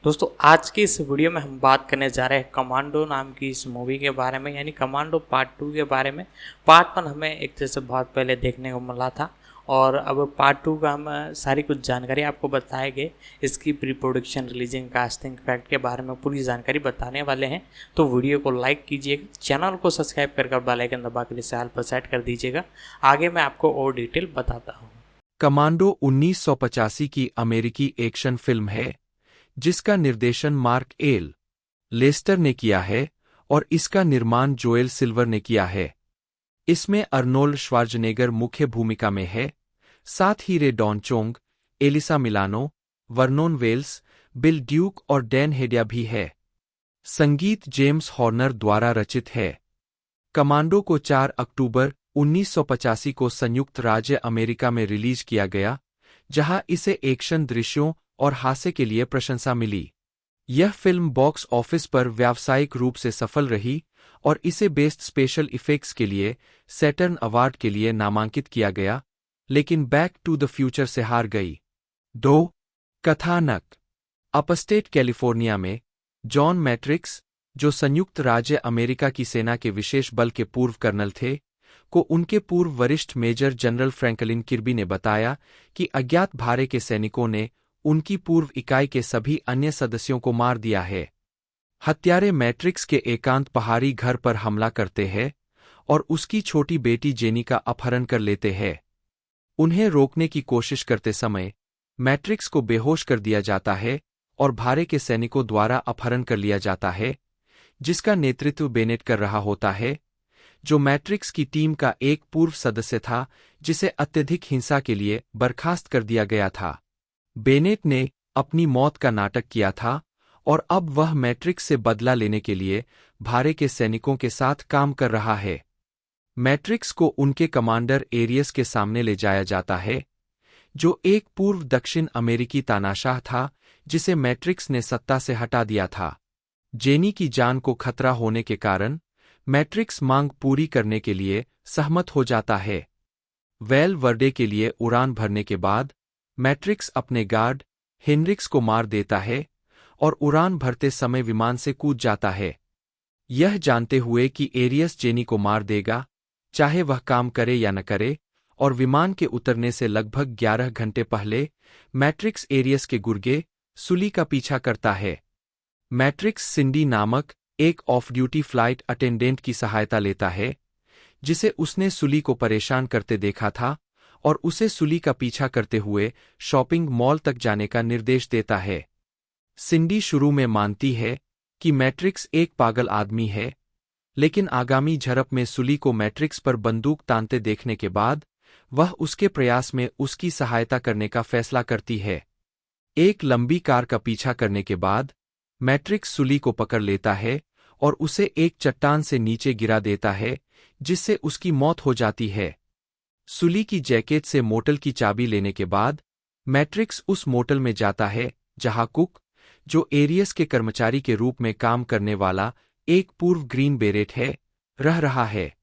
दोस्तों आज की इस वीडियो में हम बात करने जा रहे हैं कमांडो नाम की इस मूवी के बारे में, यानी कमांडो पार्ट 2 के बारे में। पार्ट 1 हमें एक तरह से बहुत पहले देखने को मिला था और अब पार्ट 2 का हम सारी कुछ जानकारी आपको बताएंगे। इसकी pre production, releasing, casting, fact के बारे में पूरी जानकारी बताने वाले हैं। तो वीडियो को लाइक कीजिएगा, चैनल को सब्सक्राइब कर बेल आइकन दबा के लिए ऑल पर सेट कर दीजिएगा। आगे मैं आपको और डिटेल बताता हूँ। कमांडो 1985 की अमेरिकी एक्शन फिल्म है जिसका निर्देशन मार्क एल लेस्टर ने किया है और इसका निर्माण जोएल सिल्वर ने किया है। इसमें अर्नोल्ड श्वार्ज़नेगर मुख्य भूमिका में है, साथ ही Rae Dawn Chong, Alyssa Milano, Vernon Wells, Bill Duke और डैन हेडिया भी है। संगीत जेम्स हॉर्नर द्वारा रचित है। कमांडो को 4 अक्टूबर 1985 को संयुक्त राज्य अमेरिका में रिलीज किया गया, जहां इसे एक्शन दृश्यों और हास्य के लिए प्रशंसा मिली। यह फिल्म बॉक्स ऑफिस पर व्यावसायिक रूप से सफल रही और इसे बेस्ट स्पेशल इफेक्ट्स के लिए सैटर्न अवार्ड के लिए नामांकित किया गया, लेकिन बैक टू द फ्यूचर से हार गई। 2 कथानक। अपस्टेट कैलिफोर्निया में जॉन मैट्रिक्स, जो संयुक्त राज्य अमेरिका की सेना के विशेष बल के पूर्व कर्नल थे, को उनके पूर्व वरिष्ठ मेजर जनरल फ्रैंकलिन किर्बी ने बताया कि अज्ञात भारे के सैनिकों ने उनकी पूर्व इकाई के सभी अन्य सदस्यों को मार दिया है। हत्यारे मैट्रिक्स के एकांत पहाड़ी घर पर हमला करते हैं और उसकी छोटी बेटी जेनी का अपहरण कर लेते हैं। उन्हें रोकने की कोशिश करते समय मैट्रिक्स को बेहोश कर दिया जाता है और भारे के सैनिकों द्वारा अपहरण कर लिया जाता है, जिसका नेतृत्व बेनेट कर रहा होता है, जो मैट्रिक्स की टीम का एक पूर्व सदस्य था जिसे अत्यधिक हिंसा के लिए बर्खास्त कर दिया गया था। बेनेट ने अपनी मौत का नाटक किया था और अब वह मैट्रिक्स से बदला लेने के लिए भारे के सैनिकों के साथ काम कर रहा है। मैट्रिक्स को उनके कमांडर एरियस के सामने ले जाया जाता है, जो एक पूर्व दक्षिण अमेरिकी तानाशाह था जिसे मैट्रिक्स ने सत्ता से हटा दिया था। जेनी की जान को खतरा होने के कारण मैट्रिक्स मांग पूरी करने के लिए सहमत हो जाता है। वेल वर्डे के लिए उड़ान भरने के बाद मैट्रिक्स अपने गार्ड हेनरिक्स को मार देता है और उड़ान भरते समय विमान से कूद जाता है, यह जानते हुए कि एरियस जेनी को मार देगा, चाहे वह काम करे या न करे। और विमान के उतरने से लगभग 11 घंटे पहले मैट्रिक्स एरियस के गुर्गे सुली का पीछा करता है। मैट्रिक्स सिंडी नामक एक ऑफ ड्यूटी फ्लाइट अटेंडेंट की सहायता लेता है, जिसे उसने सुली को परेशान करते देखा था, और उसे सुली का पीछा करते हुए शॉपिंग मॉल तक जाने का निर्देश देता है। सिंडी शुरू में मानती है कि मैट्रिक्स एक पागल आदमी है, लेकिन आगामी झड़प में सुली को मैट्रिक्स पर बंदूक तानते देखने के बाद वह उसके प्रयास में उसकी सहायता करने का फैसला करती है। एक लंबी कार का पीछा करने के बाद मैट्रिक्स सुली को पकड़ लेता है और उसे एक चट्टान से नीचे गिरा देता है, जिससे उसकी मौत हो जाती है। सुली की जैकेट से मोटल की चाबी लेने के बाद मैट्रिक्स उस मोटल में जाता है जहां कुक, जो एरियस के कर्मचारी के रूप में काम करने वाला एक पूर्व ग्रीन बेरेट है, रह रहा है।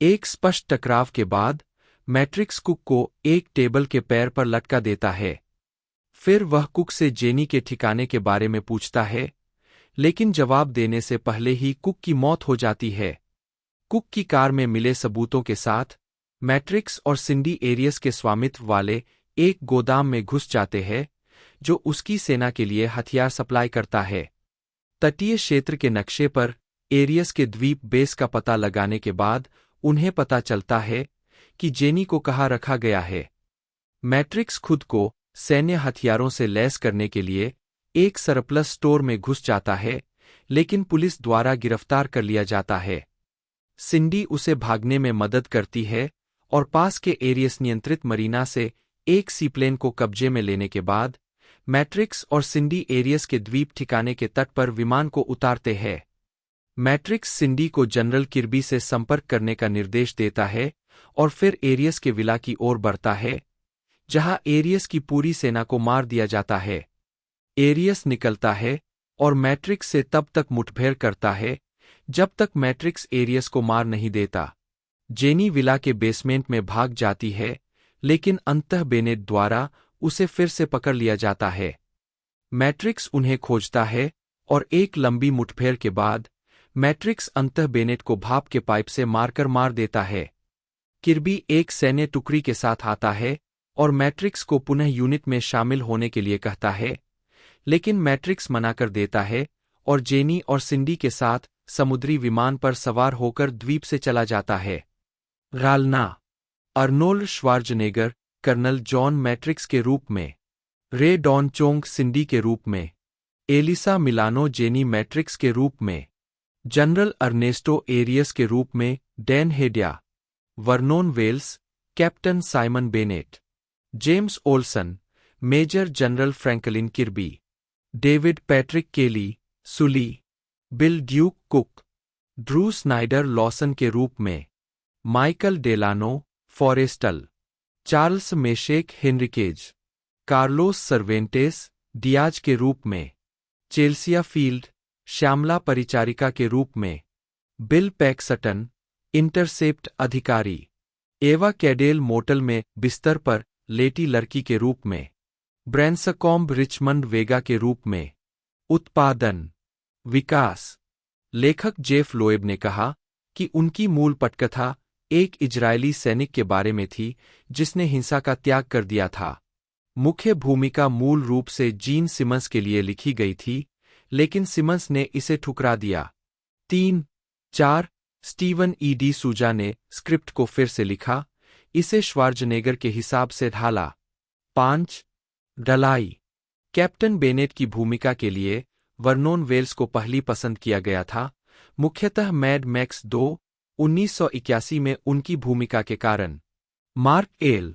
एक स्पष्ट टकराव के बाद मैट्रिक्स कुक को एक टेबल के पैर पर लटका देता है। फिर वह कुक से जेनी के ठिकाने के बारे में पूछता है, लेकिन जवाब देने से पहले ही कुक की मौत हो जाती है। कुक की कार में मिले सबूतों के साथ मैट्रिक्स और सिंडी एरियस के स्वामित्व वाले एक गोदाम में घुस जाते हैं, जो उसकी सेना के लिए हथियार सप्लाई करता है। तटीय क्षेत्र के नक्शे पर एरियस के द्वीप बेस का पता लगाने के बाद उन्हें पता चलता है कि जेनी को कहाँ रखा गया है। मैट्रिक्स खुद को सैन्य हथियारों से लैस करने के लिए एक सरप्लस स्टोर में घुस जाता है, लेकिन पुलिस द्वारा गिरफ्तार कर लिया जाता है। सिंडी उसे भागने में मदद करती है और पास के एरियस नियंत्रित मरीना से एक सीप्लेन को कब्जे में लेने के बाद मैट्रिक्स और सिंडी एरियस के द्वीप ठिकाने के तट पर विमान को उतारते हैं। मैट्रिक्स सिंडी को जनरल किर्बी से संपर्क करने का निर्देश देता है और फिर एरियस के विला की ओर बढ़ता है, जहां एरियस की पूरी सेना को मार दिया जाता है। एरियस निकलता है और मैट्रिक्स से तब तक मुठभेड़ करता है जब तक मैट्रिक्स एरियस को मार नहीं देता। जेनी विला के बेसमेंट में भाग जाती है, लेकिन अंततः बेनेट द्वारा उसे फिर से पकड़ लिया जाता है। मैट्रिक्स उन्हें खोजता है और एक लंबी मुठभेड़ के बाद मैट्रिक्स अंततः बेनेट को भाप के पाइप से मारकर मार देता है। किर्बी एक सैन्य टुकड़ी के साथ आता है और मैट्रिक्स को पुनः यूनिट में शामिल होने के लिए कहता है, लेकिन मैट्रिक्स मना कर देता है और जेनी और सिंडी के साथ समुद्री विमान पर सवार होकर द्वीप से चला जाता है। रालना Arnold Schwarzenegger colonel John Matrix के रूप में, रे डॉन चोंग सिंडी के रूप में, एलिसा मिलानो जेनी मैट्रिक्स के रूप में, जनरल अर्नेस्टो एरियस के रूप में Dan Hedaya, Vernon Wells captain Simon Bennett, James Olson major general Franklin Kirby, David Patrick Kelly Sully, Bill Duke Cook, Drew Snyder Lawson के रूप में, Michael Delano Forrestal, Charles Meshack Henriques, Carlos Cervantes Diaz के रूप में, Chelsea field Shyamala परिचारिका के रूप में, बिल पैक्सटन इंटरसेप्ट अधिकारी, एवा कैडेल मोटल में बिस्तर पर लेटी लड़की के रूप में, ब्रैंसकॉम्ब रिचमंड वेगा के रूप में। उत्पादन विकास लेखक जेफ लोएब ने कहा कि उनकी मूल पटकथा एक इजरायली सैनिक के बारे में थी जिसने हिंसा का त्याग कर दिया था। मुख्य भूमिका मूल रूप से जीन सिमंस के लिए लिखी गई थी, लेकिन सिमंस ने इसे ठुकरा दिया। 3-4 स्टीवन डी सूजा ने स्क्रिप्ट को फिर से लिखा, इसे श्वार्ज़नेगर के हिसाब से ढाला। 5 डलाई कैप्टन बेनेट की भूमिका के लिए वर्नोन वेल्स को पहली पसंद किया गया था, मुख्यतः मैड मैक्स 2 1981 में उनकी भूमिका के कारण। मार्क एल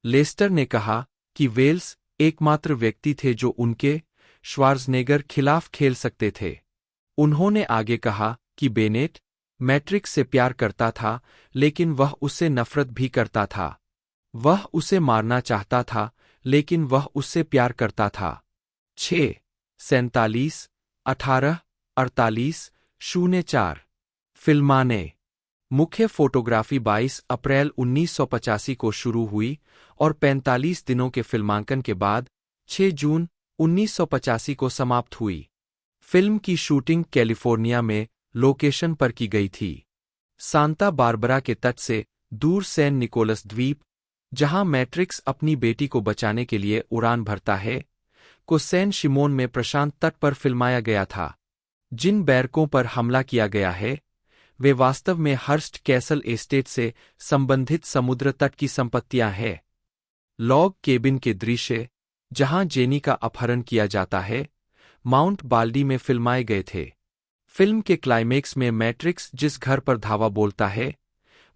लेस्टर ने कहा कि वेल्स एकमात्र व्यक्ति थे जो उनके श्वार्ज़नेगर खिलाफ खेल सकते थे। उन्होंने आगे कहा कि बेनेट मैट्रिक्स से प्यार करता था, लेकिन वह उससे नफरत भी करता था। वह उसे मारना चाहता था, लेकिन वह उससे प्यार करता था। 6-47 18-48 04 फिल्माने मुख्य फोटोग्राफी 22 अप्रैल 1985 को शुरू हुई और 45 दिनों के फिल्मांकन के बाद 6 जून 1985 को समाप्त हुई। फिल्म की शूटिंग कैलिफोर्निया में लोकेशन पर की गई थी। सांता बारबरा के तट से दूर सैन निकोलस द्वीप, जहां मैट्रिक्स अपनी बेटी को बचाने के लिए उड़ान भरता है, को सैन शिमोन में प्रशांत तट पर फिल्माया गया था। जिन बैरकों पर हमला किया गया है वे वास्तव में हर्स्ट कैसल एस्टेट से संबंधित समुद्र तट की संपत्तियां हैं। लॉग केबिन के दृश्य, जहां जेनी का अपहरण किया जाता है, माउंट बाल्डी में फिल्माए गए थे। फिल्म के क्लाइमेक्स में मैट्रिक्स जिस घर पर धावा बोलता है,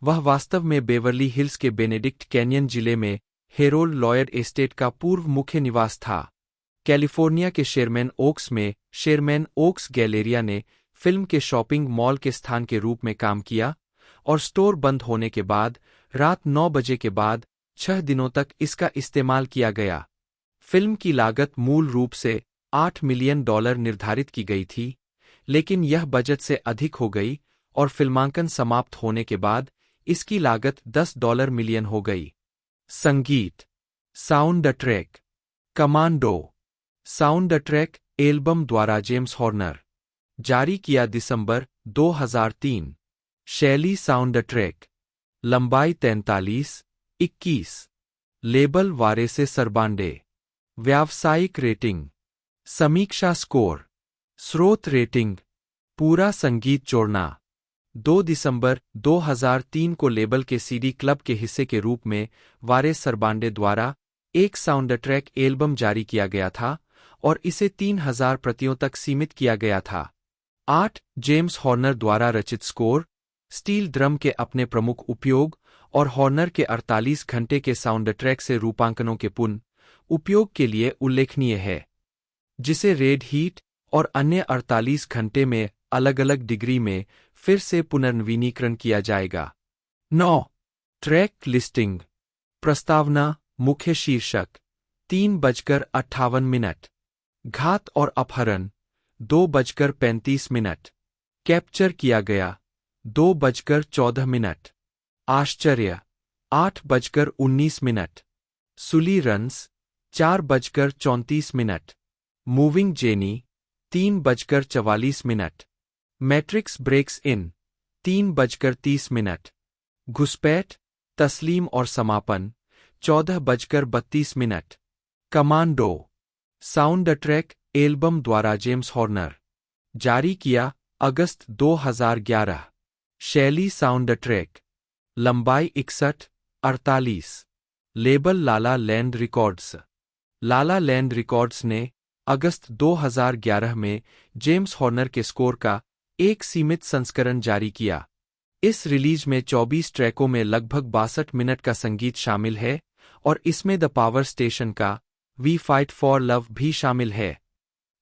वह वास्तव में बेवर्ली हिल्स के बेनेडिक्ट कैनियन जिले में हेरोल्ड लॉयड एस्टेट का पूर्व मुख्य निवास था। कैलिफोर्निया के शेरमैन ओक्स में शेरमैन ओक्स गैलेरिया ने फिल्म के शॉपिंग मॉल के स्थान के रूप में काम किया और स्टोर बंद होने के बाद रात 9 बजे के बाद 6 दिनों तक इसका इस्तेमाल किया गया। फिल्म की लागत मूल रूप से $8 मिलियन निर्धारित की गई थी, लेकिन यह बजट से अधिक हो गई और फिल्मांकन समाप्त होने के बाद इसकी लागत $10 मिलियन हो गई। संगीत sound track commando sound track album द्वारा जेम्स हॉर्नर, जारी किया दिसंबर 2003। शैली साउंड ट्रैक, लंबाई 43-21, लेबल वारेसे सरबांडे, व्यावसायिक रेटिंग, समीक्षा स्कोर, स्रोत रेटिंग, पूरा संगीत जोड़ना। 2 दिसंबर 2003 को लेबल के सीडी क्लब के हिस्से के रूप में वारे सरबांडे द्वारा एक साउंड ट्रैक एल्बम जारी किया गया था और इसे 3000 प्रतियों तक सीमित किया गया था। 8 जेम्स हॉर्नर द्वारा रचित स्कोर, स्टील ड्रम के अपने प्रमुख उपयोग और हॉर्नर के 48 घंटे के साउंड ट्रैक से रूपांकनों के पुनः उपयोग के लिए उल्लेखनीय है, जिसे रेड हीट और अन्य 48 घंटे में अलग अलग डिग्री में फिर से पुनर्नवीनीकरण किया जाएगा। 9 ट्रैक लिस्टिंग, प्रस्तावना, मुख्य शीर्षक 3:58, घात और अपहरण 2:35, कैप्चर किया गया 2:14, आश्चर्य 8:19, Sully runs 4:34, moving Jenny 3:44, Matrix breaks in 3:30, घुसपैठ, तस्लीम और समापन 14:32, कमांडो साउंड ट्रैक एल्बम द्वारा जेम्स हॉर्नर, जारी किया अगस्त 2011, शैली साउंड ट्रैक, लंबाई 61:48, label Lala Land Records. Lala Land Records ने अगस्त 2011 में जेम्स हॉर्नर के स्कोर का एक सीमित संस्करण जारी किया। इस रिलीज में 24 ट्रैकों में लगभग 62 मिनट का संगीत शामिल है और इसमें द पावर स्टेशन का वी फाइट फॉर लव भी शामिल है।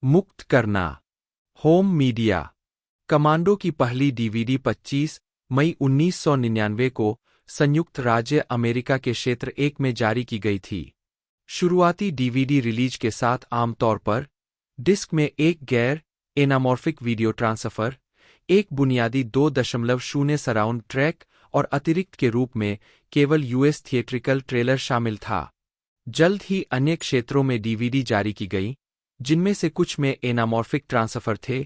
मुक्त करना। Home media. कमांडो की पहली डीवीडी 25 मई 1999 को संयुक्त राज्य अमेरिका के क्षेत्र 1 में जारी की गई थी। शुरुआती डीवीडी रिलीज के साथ आमतौर पर डिस्क में एक गैर एनामॉर्फिक वीडियो ट्रांसफर, एक बुनियादी 2.0 सराउंड ट्रैक और अतिरिक्त के रूप में केवल यूएस थिएट्रिकल ट्रेलर शामिल था। जल्द ही अन्य क्षेत्रों में डीवीडी जारी की गई, जिनमें से कुछ में एनामॉर्फिक ट्रांसफर थे,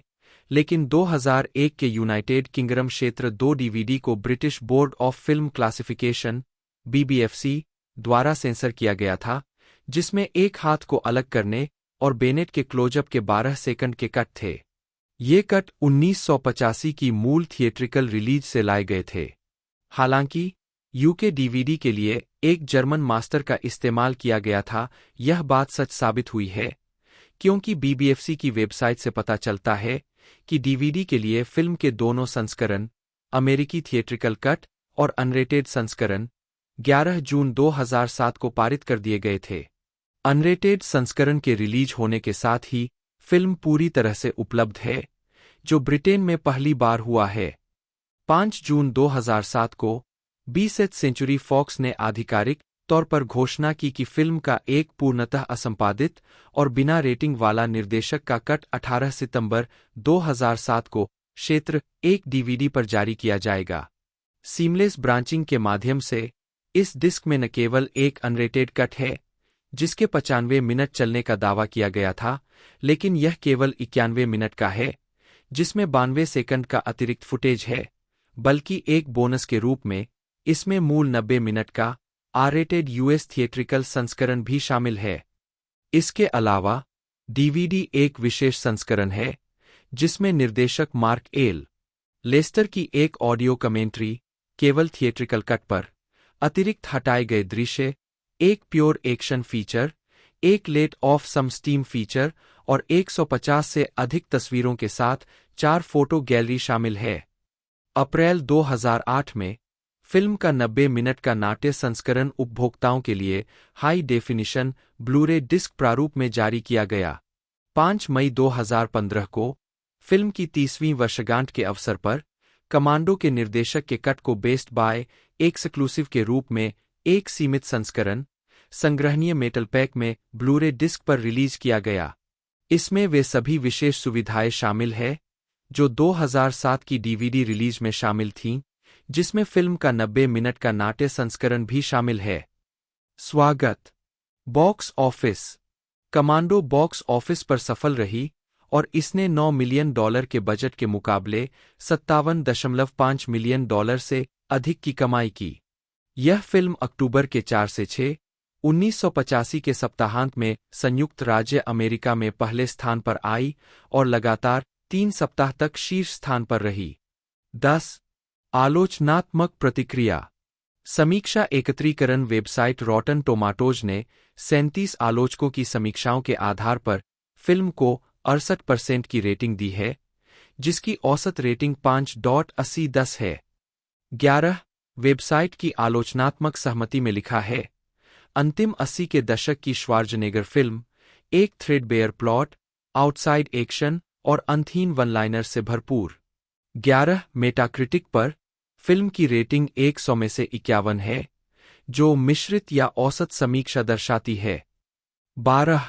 लेकिन 2001 के यूनाइटेड किंगडम क्षेत्र 2 डीवीडी को British board of film classification (BBFC) द्वारा सेंसर किया गया था, जिसमें एक हाथ को अलग करने और बेनेट के क्लोजअप के 12 सेकंड के कट थे। ये कट 1985 की मूल थिएट्रिकल रिलीज से लाए गए थे। हालांकि यूके डीवीडी के लिए एक जर्मन मास्टर का इस्तेमाल किया गया था, यह बात सच साबित हुई है, क्योंकि BBFC की वेबसाइट से पता चलता है कि डीवीडी के लिए फिल्म के दोनों संस्करण, अमेरिकी थिएट्रिकल कट और अनरेटेड संस्करण, 11 जून 2007 को पारित कर दिए गए थे। अनरेटेड संस्करण के रिलीज होने के साथ ही फिल्म पूरी तरह से उपलब्ध है, जो ब्रिटेन में पहली बार हुआ है। 5 जून 2007 को 20th सेंचुरी फॉक्स ने आधिकारिक तौर पर घोषणा की कि फिल्म का एक पूर्णतः असंपादित और बिना रेटिंग वाला निर्देशक का कट 18 सितंबर 2007 को क्षेत्र 1 डीवीडी पर जारी किया जाएगा। सीमलेस ब्रांचिंग के माध्यम से इस डिस्क में न केवल एक अनरेटेड कट है, जिसके 95 मिनट चलने का दावा किया गया था, लेकिन यह केवल 91 मिनट का है, जिसमें 92 सेकंड का अतिरिक्त फुटेज है, बल्कि एक बोनस के रूप में इसमें मूल 90 मिनट का आर-रेटेड यूएस थिएट्रिकल संस्करण भी शामिल है। इसके अलावा डीवीडी एक विशेष संस्करण है, जिसमें निर्देशक मार्क एल. लेस्टर की एक ऑडियो कमेंट्री, केवल थिएट्रिकल कट पर, अतिरिक्त हटाए गए दृश्य, एक प्योर एक्शन फीचर, एक let off some steam feature और 150 से अधिक तस्वीरों के साथ 4 फोटो गैलरी शामिल है। अप्रैल 2008 में फिल्म का 90 मिनट का नाट्य संस्करण उपभोक्ताओं के लिए हाई डेफिनिशन ब्लूरे डिस्क प्रारूप में जारी किया गया। 5 मई 2015 को फिल्म की 30वीं वर्षगांठ के अवसर पर कमांडो के निर्देशक के कट को बेस्ट बाय एक्सक्लूसिव के रूप में एक सीमित संस्करण, संग्रहणीय मेटल पैक में ब्लूरे डिस्क पर रिलीज किया गया। इसमें वे सभी विशेष सुविधाएं शामिल हैं जो 2007 की डीवीडी रिलीज में शामिल थीं, जिसमें फिल्म का 90 मिनट का नाट्य संस्करण भी शामिल है। स्वागत। Box office. Commando box office पर सफल रही और इसने $9 मिलियन के बजट के मुकाबले $57.5 मिलियन से अधिक की कमाई की। यह फिल्म अक्टूबर के 4 से 6, 1985 के सप्ताहांत में संयुक्त राज्य अमेरिका में पहले स्थान पर आई और लगातार 3 सप्ताह तक शीर्ष स्थान पर रही। 10. आलोचनात्मक प्रतिक्रिया। समीक्षा एकत्रीकरण वेबसाइट रॉटन टोमाटोज ने 37 आलोचकों की समीक्षाओं के आधार पर फिल्म को 68% की रेटिंग दी है, जिसकी औसत रेटिंग 5.80/10 है। 11. वेबसाइट की आलोचनात्मक सहमति में लिखा है, अंतिम 80 के दशक की श्वार्ज़नेगर फिल्म एक थ्रेडबेयर प्लॉट, आउटसाइड एक्शन और अंतहीन वन लाइनर से भरपूर। 11. मेटाक्रिटिक पर फिल्म की रेटिंग 100 में से 51 है, जो मिश्रित या औसत समीक्षा दर्शाती है। 12.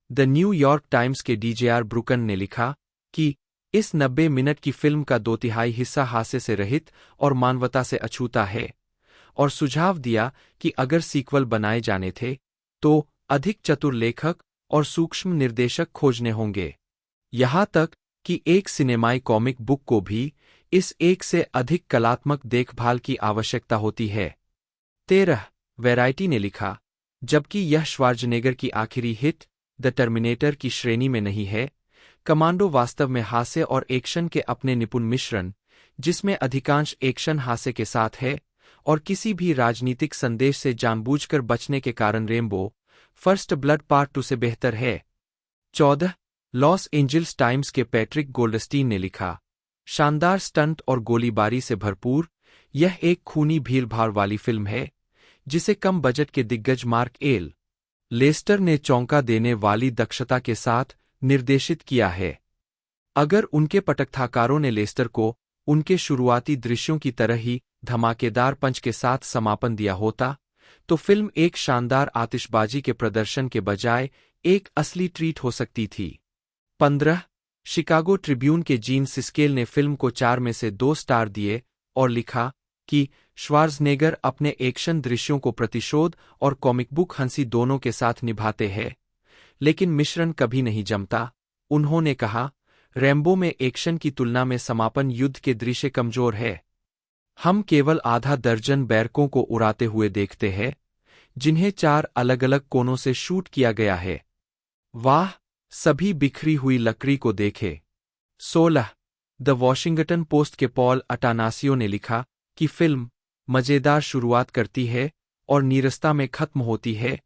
द न्यू यॉर्क टाइम्स के डीजेआर ब्रुकन ने लिखा कि इस 90 मिनट की फिल्म का 2/3 हिस्सा हास्य से रहित और मानवता से अछूता है, और सुझाव दिया कि अगर सीक्वल बनाए जाने थे तो अधिक चतुर लेखक और सूक्ष्म निर्देशक खोजने होंगे। यहाँ तक कि एक सिनेमाई कॉमिक बुक को भी इस एक से अधिक कलात्मक देखभाल की आवश्यकता होती है। 13 वैरायटी ने लिखा, जबकि यह श्वार्ज़नेगर की आखिरी हिट द टर्मिनेटर की श्रेणी में नहीं है, कमांडो वास्तव में हास्य और एक्शन के अपने निपुण मिश्रण, जिसमें अधिकांश एक्शन हास्य के साथ है और किसी भी राजनीतिक संदेश से जानबूझकर बचने के कारण रेम्बो फर्स्ट ब्लड पार्ट 2 से बेहतर है। 14 लॉस एंजल्स टाइम्स के पैट्रिक गोल्डस्टीन ने लिखा, शानदार स्टंट और गोलीबारी से भरपूर, यह एक खूनी भीड़-भाड़ वाली फिल्म है जिसे कम बजट के दिग्गज मार्क एल. लेस्टर ने चौंका देने वाली दक्षता के साथ निर्देशित किया है। अगर उनके पटकथाकारों ने लेस्टर को उनके शुरुआती दृश्यों की तरह ही धमाकेदार पंच के साथ समापन दिया होता, तो फिल्म एक शानदार आतिशबाजी के प्रदर्शन के बजाय एक असली ट्रीट हो सकती थी। 15 शिकागो ट्रिब्यून के जीन सिस्केल ने फिल्म को 4 में से 2 स्टार दिए और लिखा कि श्वार्ज़नेगर अपने एक्शन दृश्यों को प्रतिशोध और कॉमिक बुक हंसी दोनों के साथ निभाते हैं, लेकिन मिश्रण कभी नहीं जमता। उन्होंने कहा, रैम्बो में एक्शन की तुलना में समापन युद्ध के दृश्य कमजोर है। हम केवल आधा दर्जन बैरकों को उड़ाते हुए देखते हैं, जिन्हें 4 अलग-अलग कोनों से शूट किया गया है। वाह, सभी बिखरी हुई लकड़ी को देखे। 16 द वॉशिंगटन पोस्ट के पॉल अटानासियो ने लिखा कि फिल्म मजेदार शुरुआत करती है और नीरसता में खत्म होती है।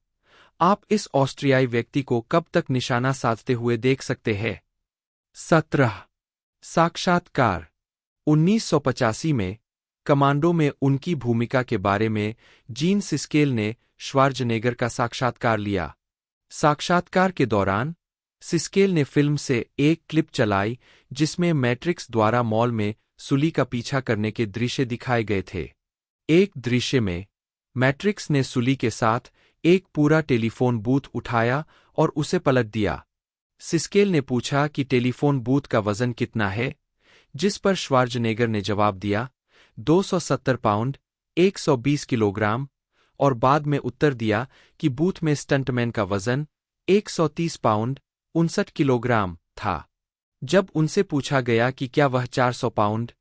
आप इस ऑस्ट्रियाई व्यक्ति को कब तक निशाना साधते हुए देख सकते हैं? 17 साक्षात्कार 1985 में कमांडो में उनकी भूमिका के बारे में जीन सिस्केल ने श्वार्ज़नेगर का साक्षात्कार लिया। साक्षात्कार के दौरान सिस्केल ने फिल्म से एक क्लिप चलाई जिसमें मैट्रिक्स द्वारा मॉल में सुली का पीछा करने के दृश्य दिखाए गए थे। एक दृश्य में मैट्रिक्स ने सुली के साथ एक पूरा टेलीफोन बूथ उठाया और उसे पलट दिया। सिस्केल ने पूछा कि टेलीफोन बूथ का वजन कितना है, जिस पर श्वार्ज़नेगर ने जवाब दिया 270 पाउंड 120 किलोग्राम, और बाद में उत्तर दिया कि बूथ में स्टंटमैन का वजन 130 पाउंड 59 किलोग्राम था। जब उनसे पूछा गया कि क्या वह 400 पाउंड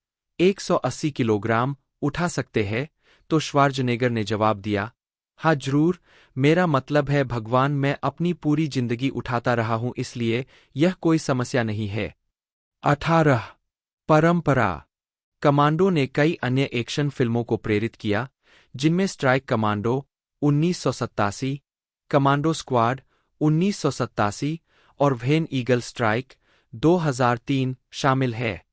180 किलोग्राम उठा सकते हैं, तो श्वार्ज़नेगर ने जवाब दिया, हाँ जरूर, मेरा मतलब है भगवान, मैं अपनी पूरी जिंदगी उठाता रहा हूं, इसलिए यह कोई समस्या नहीं है। 18 परंपरा कमांडो ने कई अन्य एक्शन फिल्मों को प्रेरित किया, जिनमें स्ट्राइक कमांडो 1987, कमांडो स्क्वाड 1987 और व्हेन ईगल स्ट्राइक 2003 शामिल है।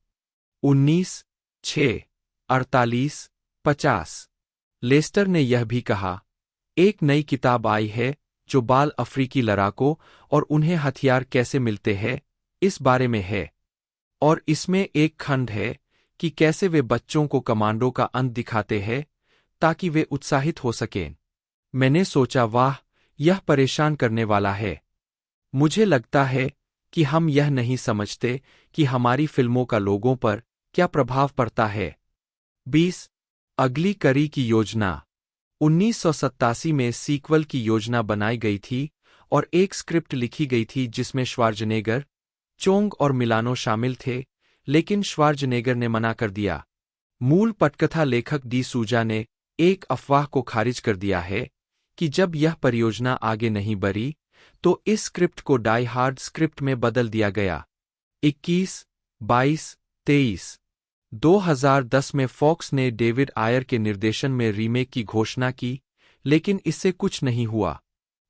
19 6 48 50 लेस्टर ने यह भी कहा, एक नई किताब आई है जो बाल अफ्रीकी लड़ाकों और उन्हें हथियार कैसे मिलते हैं इस बारे में है, और इसमें एक खंड है कि कैसे वे बच्चों को कमांडो का अंत दिखाते हैं ताकि वे उत्साहित हो सकें। मैंने सोचा, वाह, यह परेशान करने वाला है। मुझे लगता है कि हम यह नहीं समझते कि हमारी फिल्मों का लोगों पर क्या प्रभाव पड़ता है। 20 अगली कड़ी की योजना 1987 में सीक्वल की योजना बनाई गई थी और एक स्क्रिप्ट लिखी गई थी जिसमें श्वार्ज़नेगर, चोंग और मिलानो शामिल थे, लेकिन श्वार्ज़नेगर ने मना कर दिया। मूल पटकथा लेखक डी सूजा ने एक अफवाह को खारिज कर दिया है कि जब यह परियोजना आगे नहीं बढ़ी तो इस स्क्रिप्ट को डाई हार्ड स्क्रिप्ट में बदल दिया गया। 21 22 23 2010 में फॉक्स ने डेविड आयर के निर्देशन में रीमेक की घोषणा की, लेकिन इससे कुछ नहीं हुआ।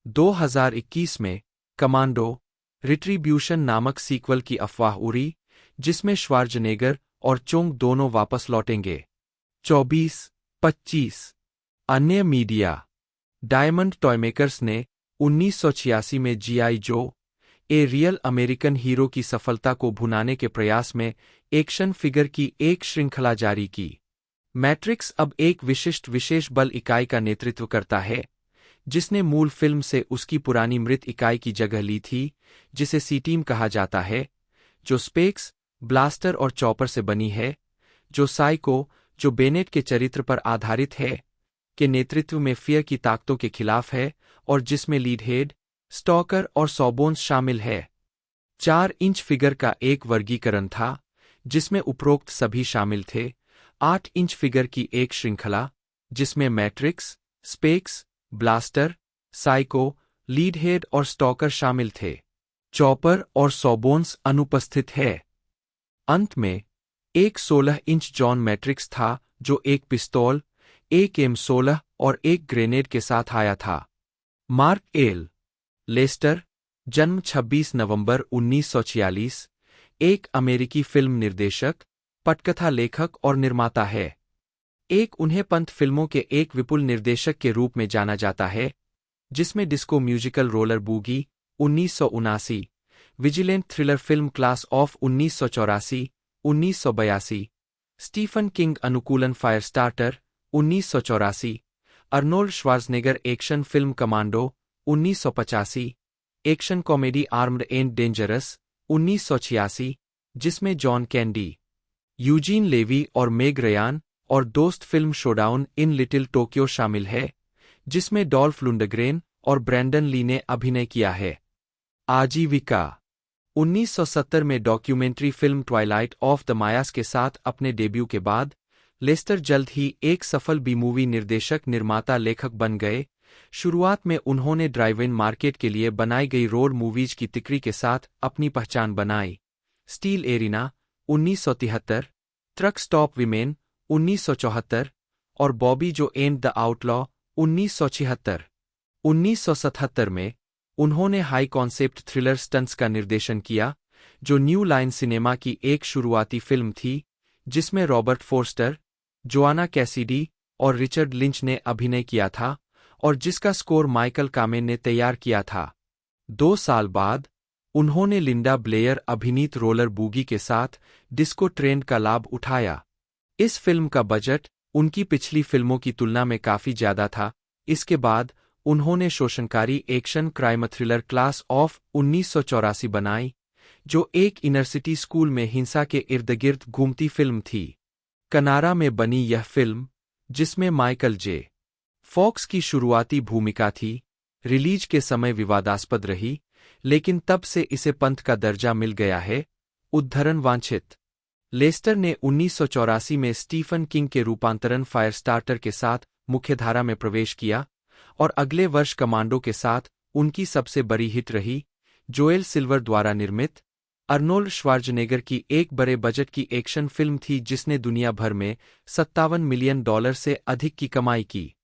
2021 में कमांडो रिट्रीब्यूशन नामक सीक्वल की अफवाह उड़ी, जिसमें श्वार्ज़नेगर और चोंग दोनों वापस लौटेंगे। 24 25 अन्य मीडिया डायमंड टॉयमेकर्स ने 1986 में जीआई जो ए रियल अमेरिकन हीरो की सफलता को भुनाने के प्रयास में एक्शन फिगर की एक श्रृंखला जारी की। मैट्रिक्स अब एक विशिष्ट विशेष बल इकाई का नेतृत्व करता है, जिसने मूल फिल्म से उसकी पुरानी मृत इकाई की जगह ली थी, जिसे सी-टीम कहा जाता है, जो स्पेक्स, ब्लास्टर और चॉपर से बनी है, जो साइको, जो बेनेट के चरित्र पर आधारित है, के नेतृत्व में फियर की ताकतों के खिलाफ है, और जिसमें लीड हेड, स्टॉकर और सॉबोन्स शामिल है। 4 इंच फिगर का एक वर्गीकरण था जिसमें उपरोक्त सभी शामिल थे। 8 इंच फिगर की एक श्रृंखला जिसमें मैट्रिक्स, स्पेक्स, ब्लास्टर, साइको, लीडहेड और स्टॉकर शामिल थे। चॉपर और सॉबोन्स अनुपस्थित है। अंत में एक 16 इंच जॉन मैट्रिक्स था जो एक पिस्तौल, एक M16 और एक ग्रेनेड के साथ आया था। Mark L. लेस्टर, जन्म 26 नवंबर 1946, एक अमेरिकी फिल्म निर्देशक, पटकथा लेखक और निर्माता है। एक उन्हें पंथ फिल्मों के एक विपुल निर्देशक के रूप में जाना जाता है, जिसमें disco musical roller boogie 1979, vigilante thriller film class of 1984, 1982, Stephen King अनुकूलन firestarter 1984, Arnold Schwarzenegger action film commando 1985, action comedy armed and dangerous 1986, जिसमें जॉन कैंडी, यूजीन लेवी और मेग रयान, और दोस्त film showdown in little Tokyo शामिल है, जिसमें Dolph लुंडग्रेन और Brandon ली ने अभिनय किया है। आजीविका 1970 में documentary film Twilight of the Mayas के साथ अपने डेब्यू के बाद लेस्टर जल्द ही एक सफल बी मूवी निर्देशक, निर्माता, लेखक बन गए। शुरुआत में उन्होंने ड्राइव इन मार्केट के लिए बनाई गई रोड मूवीज की तिकड़ी के साथ अपनी पहचान बनाई। Steel arena 1973, truck stop women 1974 और बॉबी जो एंड द आउटलॉ 1976। 1977 में उन्होंने हाई कॉन्सेप्ट थ्रिलर स्टंट्स का निर्देशन किया, जो न्यू लाइन सिनेमा की एक शुरुआती फिल्म थी जिसमें रॉबर्ट फोर्स्टर, जोआना कैसिडी और रिचर्ड लिंच ने अभिनय किया था और जिसका स्कोर माइकल कामेन ने तैयार किया था। 2 साल बाद उन्होंने लिंडा ब्लेयर अभिनीत रोलर बूगी के साथ डिस्को ट्रेंड का लाभ उठाया। इस फिल्म का बजट उनकी पिछली फिल्मों की तुलना में काफी ज्यादा था। इसके बाद उन्होंने शोषणकारी action crime thriller Class of 1984 बनाई, जो एक इनर सिटी स्कूल में हिंसा के इर्द-गिर्द घूमती फिल्म थी। कनारा में बनी यह फिल्म, जिसमें माइकल जे. फॉक्स की शुरुआती भूमिका थी, रिलीज के समय विवादास्पद रही, लेकिन तब से इसे पंथ का दर्जा मिल गया है। उद्धरण वांछित। लेस्टर ने 1984 में स्टीफन किंग के रूपांतरण फायरस्टार्टर के साथ मुख्यधारा में प्रवेश किया और अगले वर्ष कमांडो के साथ उनकी सबसे बड़ी हिट रही, जोएल सिल्वर द्वारा निर्मित, अर्नोल्ड श्वार्ज़नेगर की एक बड़े बजट की एक्शन फिल्म थी जिसने दुनिया भर में $57 मिलियन से अधिक की कमाई की।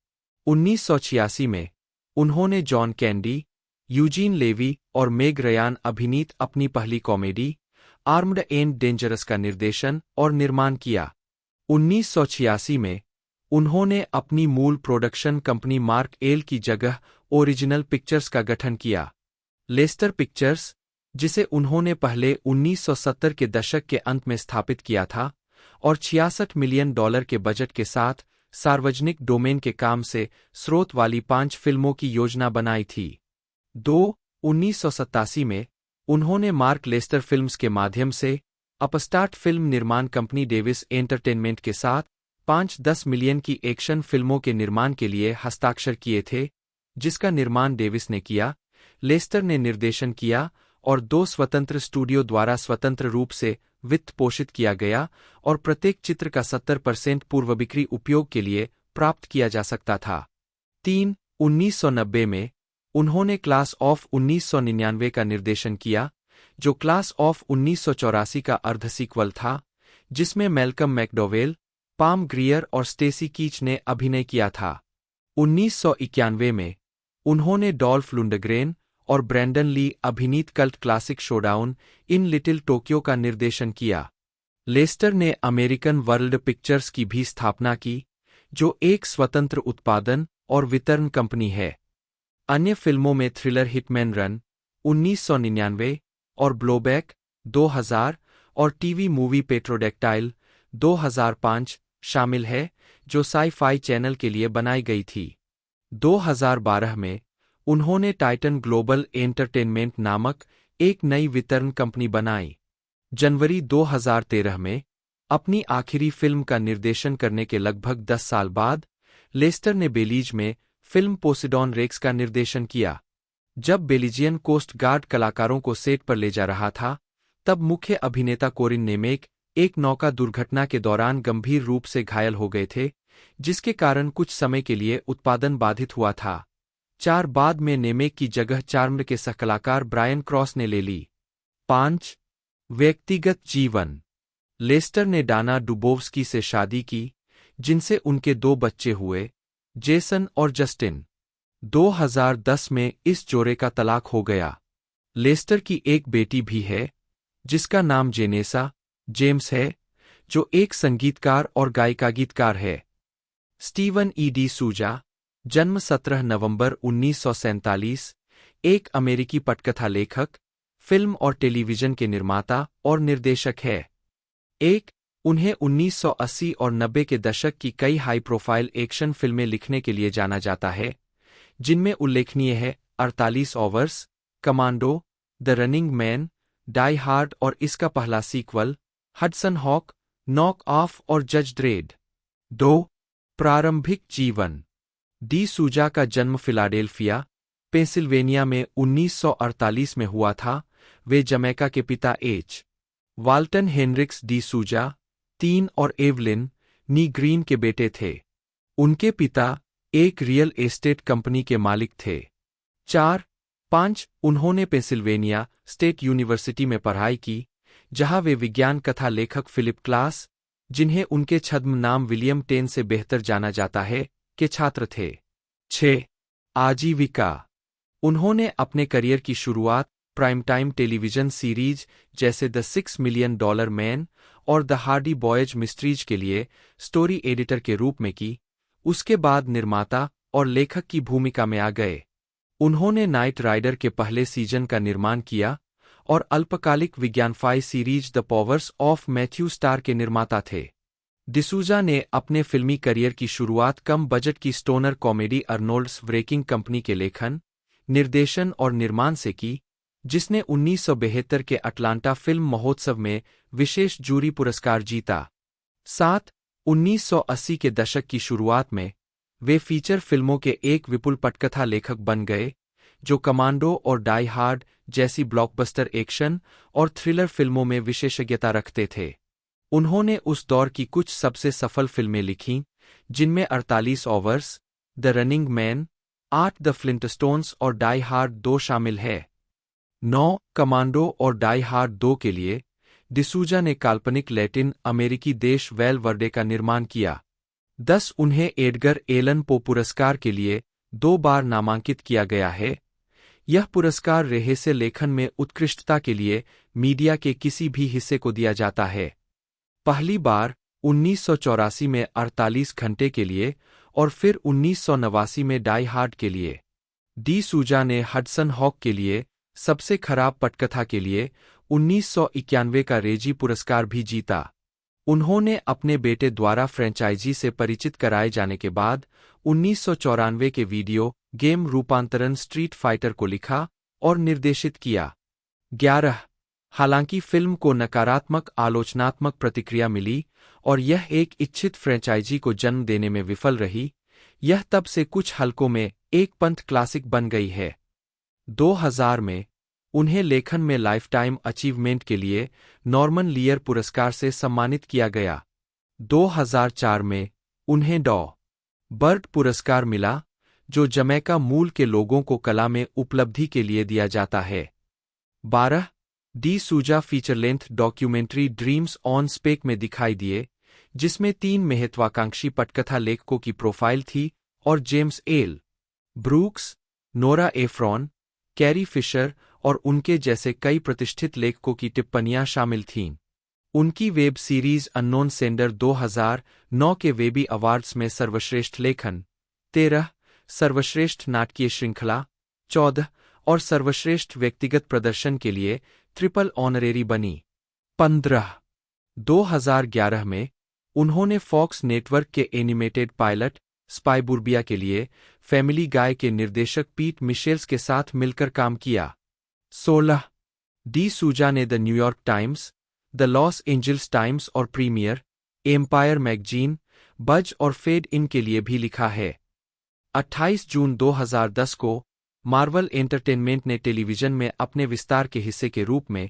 1986 में उन्होंने जॉन कैंडी, यूजीन लेवी और मेग रयान अभिनीत अपनी पहली कॉमेडी आर्म्ड एंड डेंजरस का निर्देशन और निर्माण किया। 1986 में उन्होंने अपनी मूल प्रोडक्शन कंपनी मार्क एल की जगह ओरिजिनल पिक्चर्स का गठन किया। लेस्टर पिक्चर्स, जिसे उन्होंने पहले 1970 के दशक के अंत में स्थापित किया था और $66 मिलियन के बजट के साथ सार्वजनिक डोमेन के काम से स्रोत वाली 5 फिल्मों की योजना बनाई थी। 1987 में उन्होंने मार्क लेस्टर फिल्म्स के माध्यम से अपस्टार्ट फिल्म निर्माण कंपनी डेविस एंटरटेनमेंट के साथ 5-10 मिलियन की एक्शन फिल्मों के निर्माण के लिए हस्ताक्षर किए थे, जिसका निर्माण डेविस ने किया, लेस्टर ने निर्देशन किया और 2 स्वतंत्र स्टूडियो द्वारा स्वतंत्र रूप से वित्त पोषित किया गया और प्रत्येक चित्र का 70% पूर्व बिक्री उपयोग के लिए प्राप्त किया जा सकता था। 1990 में उन्होंने क्लास ऑफ 1999 का निर्देशन किया, जो क्लास ऑफ 1984 का अर्ध सीक्वल था, जिसमें मैल्कम मैकडोवेल, पाम ग्रियर और स्टेसी कीच ने अभिनय किया था। 1991 में उन्होंने डॉल्फ लुंडग्रेन और ब्रैंडन ली अभिनीत cult classic showdown in little Tokyo का निर्देशन किया। लेस्टर ने अमेरिकन वर्ल्ड पिक्चर्स की भी स्थापना की, जो एक स्वतंत्र उत्पादन और वितरण कंपनी है। अन्य फिल्मों में थ्रिलर हिटमैन रन 1999 और ब्लोबैक 2000 और टीवी मूवी पेट्रोडेक्टाइल 2005 शामिल है, जो साई-फाई चैनल के लिए बनाई गई थी। 2012 में उन्होंने टाइटन ग्लोबल एंटरटेनमेंट नामक एक नई वितरण कंपनी बनाई। जनवरी 2013 में अपनी आखिरी फिल्म का निर्देशन करने के लगभग 10 साल बाद लेस्टर ने बेलीज में फिल्म पोसिडॉन रेक्स का निर्देशन किया। जब बेल्जियन कोस्ट गार्ड कलाकारों को सेट पर ले जा रहा था, तब मुख्य अभिनेता कोरिन नेमेक एक नौका दुर्घटना के दौरान गंभीर रूप से घायल हो गए थे, जिसके कारण कुछ समय के लिए उत्पादन बाधित हुआ था। 4 बाद में नेमेक की जगह चार्म्ड के सहकलाकार ब्रायन क्रॉस ने ले ली। 5 व्यक्तिगत जीवन। लेस्टर ने डाना डुबोव्स्की से शादी की, जिनसे उनके 2 बच्चे हुए, जेसन और जस्टिन। 2010 में इस जोड़े का तलाक हो गया। लेस्टर की एक बेटी भी है, जिसका नाम जेनेसा जेम्स है, जो एक संगीतकार और गायिका-गीतकार है। स्टीवन ई डी सूजा, जन्म 17 नवंबर 1947, एक अमेरिकी पटकथा लेखक, फिल्म और टेलीविजन के निर्माता और निर्देशक है। उन्हें 1980 और 90 के दशक की कई हाई प्रोफाइल एक्शन फिल्में लिखने के लिए जाना जाता है, जिनमें उल्लेखनीय है 48 hours, commando, the running man, die hard और इसका पहला sequel, Hudson hawk, knock off और जज ड्रेड। 2 प्रारंभिक जीवन। डी सूजा का जन्म फिलाडेल्फिया, पेंसिल्वेनिया में 1948 में हुआ था। वे जमैका के पिता एच. वाल्टन हेनरिक्स डी सूजा 3 और एवलिन नी ग्रीन के बेटे थे। उनके पिता एक रियल एस्टेट कंपनी के मालिक थे। 4-5 उन्होंने पेंसिल्वेनिया स्टेट यूनिवर्सिटी में पढ़ाई की, जहां वे विज्ञान कथा लेखक फिलिप क्लास, जिन्हें उनके छद्म नाम विलियम टेन से बेहतर जाना जाता है, के छात्र थे। 6 आजीविका। उन्होंने अपने करियर की शुरुआत प्राइम टाइम टेलीविजन सीरीज जैसे द $6 मिलियन मैन और द हार्डी बॉयज मिस्ट्रीज के लिए स्टोरी एडिटर के रूप में की। उसके बाद निर्माता और लेखक की भूमिका में आ गए। उन्होंने नाइट राइडर के पहले सीजन का निर्माण किया और अल्पकालिक विज्ञानफाई series The Powers of Matthew Star के निर्माता थे। डिसूजा ने अपने फिल्मी करियर की शुरुआत कम बजट की स्टोनर कॉमेडी अर्नोल्ड्स ब्रेकिंग कंपनी के लेखन, निर्देशन और निर्माण से की, जिसने 1972 के अटलांटा फिल्म महोत्सव में विशेष जूरी पुरस्कार जीता। 7 1980 के दशक की शुरुआत में वे फीचर फिल्मों के एक विपुल पटकथा लेखक बन गए, जो कमांडो और डाई हार्ड जैसी ब्लॉकबस्टर एक्शन और थ्रिलर फिल्मों में विशेषज्ञता रखते थे। उन्होंने उस दौर की कुछ सबसे सफल फिल्में लिखीं, जिनमें 48 Hours, The running Man, 8 The Flintstones और डाई हार्ड 2 शामिल है। 9 कमांडो और डाई हार्ड 2 के लिए डिसूजा ने काल्पनिक लैटिन अमेरिकी देश वेल वर्डे का निर्माण किया। 10 उन्हें एडगर एलन पो पुरस्कार के लिए 2 बार नामांकित किया गया है। यह पुरस्कार रहस्य लेखन में उत्कृष्टता के लिए मीडिया के किसी भी हिस्से को दिया जाता है। पहली बार 1984 में 48 घंटे के लिए और फिर 1989 में डाई हार्ड के लिए। डी सूजा ने हडसन हॉक के लिए सबसे खराब पटकथा के लिए 1991 का रेजी पुरस्कार भी जीता। उन्होंने अपने बेटे द्वारा फ्रेंचाइजी से परिचित कराए जाने के बाद 1994 के वीडियो गेम रूपांतरण स्ट्रीट फाइटर को लिखा और निर्देशित किया। 11 हालांकि फिल्म को नकारात्मक आलोचनात्मक प्रतिक्रिया मिली और यह एक इच्छित फ्रेंचाइजी को जन्म देने में विफल रही, यह तब से कुछ हलकों में एक पंथ क्लासिक बन गई है। 2000 में उन्हें लेखन में लाइफटाइम अचीवमेंट के लिए नॉर्मन लियर पुरस्कार से सम्मानित किया गया। 2004 में उन्हें डॉ. बर्ट पुरस्कार मिला, जो जमैका मूल के लोगों को कला में उपलब्धि के लिए दिया जाता है। 12 D'Souza feature length documentary dreams on spec में दिखाई दिए, जिसमें 3 महत्वाकांक्षी पटकथा लेखकों की प्रोफाइल थी और James L. Brooks, Nora Ephron, Carrie Fisher और उनके जैसे कई प्रतिष्ठित लेखकों की टिप्पणियां शामिल थीं। उनकी वेब सीरीज अननोन सेंडर 2009 के वेबी अवार्ड्स में सर्वश्रेष्ठ लेखन, 13 सर्वश्रेष्ठ नाटकीय श्रृंखला, 14 और सर्वश्रेष्ठ व्यक्तिगत प्रदर्शन के लिए ट्रिपल ऑनरेरी बनी। 15 2011 में उन्होंने फॉक्स नेटवर्क के एनिमेटेड पायलट स्पाइबुर्बिया के लिए फैमिली गाय के निर्देशक पीट मिशेल्स के साथ मिलकर काम किया। 16 डी सूजा ने the New York times, the Los Angeles times और प्रीमियर, एम्पायर मैगजीन, बज और फेड इन के लिए भी लिखा है। 28 जून 2010 को मार्वल एंटरटेनमेंट ने टेलीविजन में अपने विस्तार के हिस्से के रूप में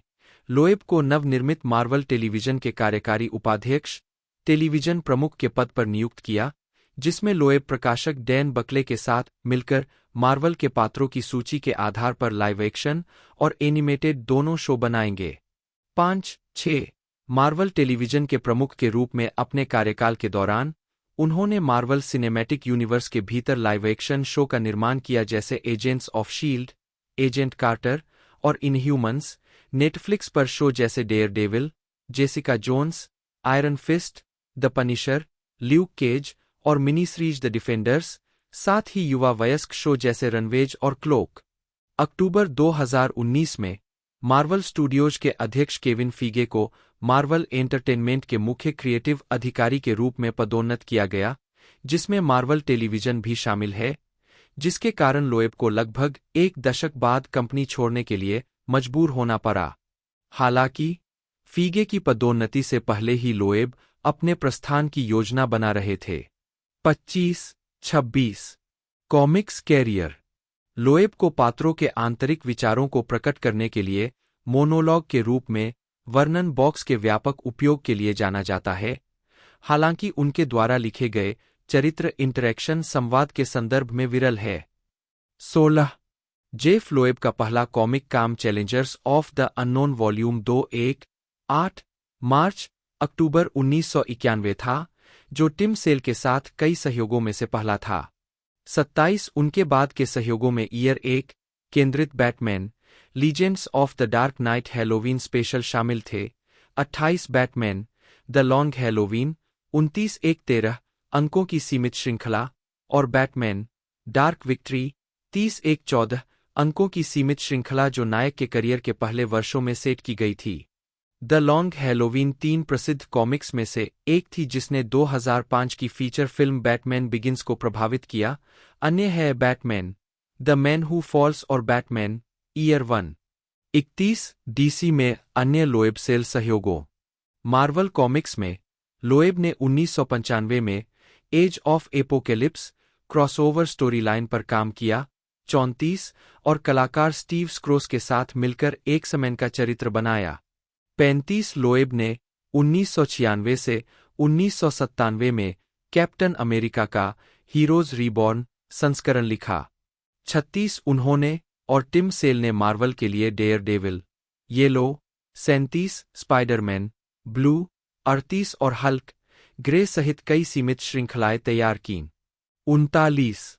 लोएब को नवनिर्मित मार्वल टेलीविजन के कार्यकारी उपाध्यक्ष, टेलीविजन प्रमुख के पद पर नियुक्त किया, जिसमें लोएब प्रकाशक डैन बकले के साथ मिलकर मार्वल के पात्रों की सूची के आधार पर लाइव एक्शन और एनिमेटेड दोनों शो बनाएंगे। 5-6 मार्वल टेलीविजन के प्रमुख के रूप में अपने कार्यकाल के दौरान उन्होंने मार्वल सिनेमैटिक यूनिवर्स के भीतर लाइव एक्शन शो का निर्माण किया, जैसे agents of SHIELD, agent Carter और इनह्यूमन्स, नेटफ्लिक्स पर शो जैसे daredevil, Jessica Jones, iron fist, the punisher, Luke Cage और मिनी सीरीज द डिफेंडर्स, साथ ही युवा वयस्क शो जैसे रनवेज और क्लोक। अक्टूबर 2019 में मार्वल स्टूडियोज के अध्यक्ष केविन फीगे को मार्वल एंटरटेनमेंट के मुख्य क्रिएटिव अधिकारी के रूप में पदोन्नत किया गया, जिसमें मार्वल टेलीविजन भी शामिल है, जिसके कारण लोएब को लगभग एक दशक बाद कंपनी छोड़ने के लिए मजबूर होना पड़ा। हालांकि फीगे की पदोन्नति से पहले ही लोएब अपने प्रस्थान की योजना बना रहे थे। 25-26 कॉमिक्स कैरियर। लोएब को पात्रों के आंतरिक विचारों को प्रकट करने के लिए मोनोलॉग के रूप में वर्णन बॉक्स के व्यापक उपयोग के लिए जाना जाता है। हालांकि उनके द्वारा लिखे गए चरित्र इंटरैक्शन संवाद के संदर्भ में विरल है। 16 जेफ लोएब का पहला कॉमिक काम Challengers of the unknown volume 2 8 मार्च अक्टूबर 1991 था, जो टिम सेल के साथ कई सहयोगों में से पहला था। 27 उनके बाद के सहयोगों में ईयर 1 केंद्रित Batman legends of the dark night Halloween special शामिल थे। 28 बैटमैन द लॉन्ग हैलोवीन 29 13 अंकों की सीमित श्रृंखला और बैटमैन डार्क विक्ट्री 30 14 अंकों की सीमित श्रृंखला, जो नायक के करियर के पहले वर्षों में सेट की गई थी। द लॉन्ग हैलोवीन 3 प्रसिद्ध कॉमिक्स में से एक थी, जिसने 2005 की फीचर फिल्म बैटमैन बिगिंस को प्रभावित किया। अन्य है Batman the man who falls और बैटमैन ईयर 1। 31 डीसी में अन्य लोएब सेल सहयोगों। मार्वल कॉमिक्स में लोएब ने 1995 में age of apocalypse crossover storyline पर काम किया। 34 और कलाकार स्टीव स्क्रोस के साथ मिलकर एक्समैन का चरित्र बनाया। 35 लोएब ने 1996 से 1997 में कैप्टन अमेरिका का हीरोज रीबॉर्न संस्करण लिखा। 36 उन्होंने और टिम सेल ने मार्वल के लिए डेयरडेविल, येलो, 37 स्पाइडरमैन, ब्लू, 38 और हल्क, ग्रे सहित कई सीमित श्रृंखलाएं तैयार कीं। 39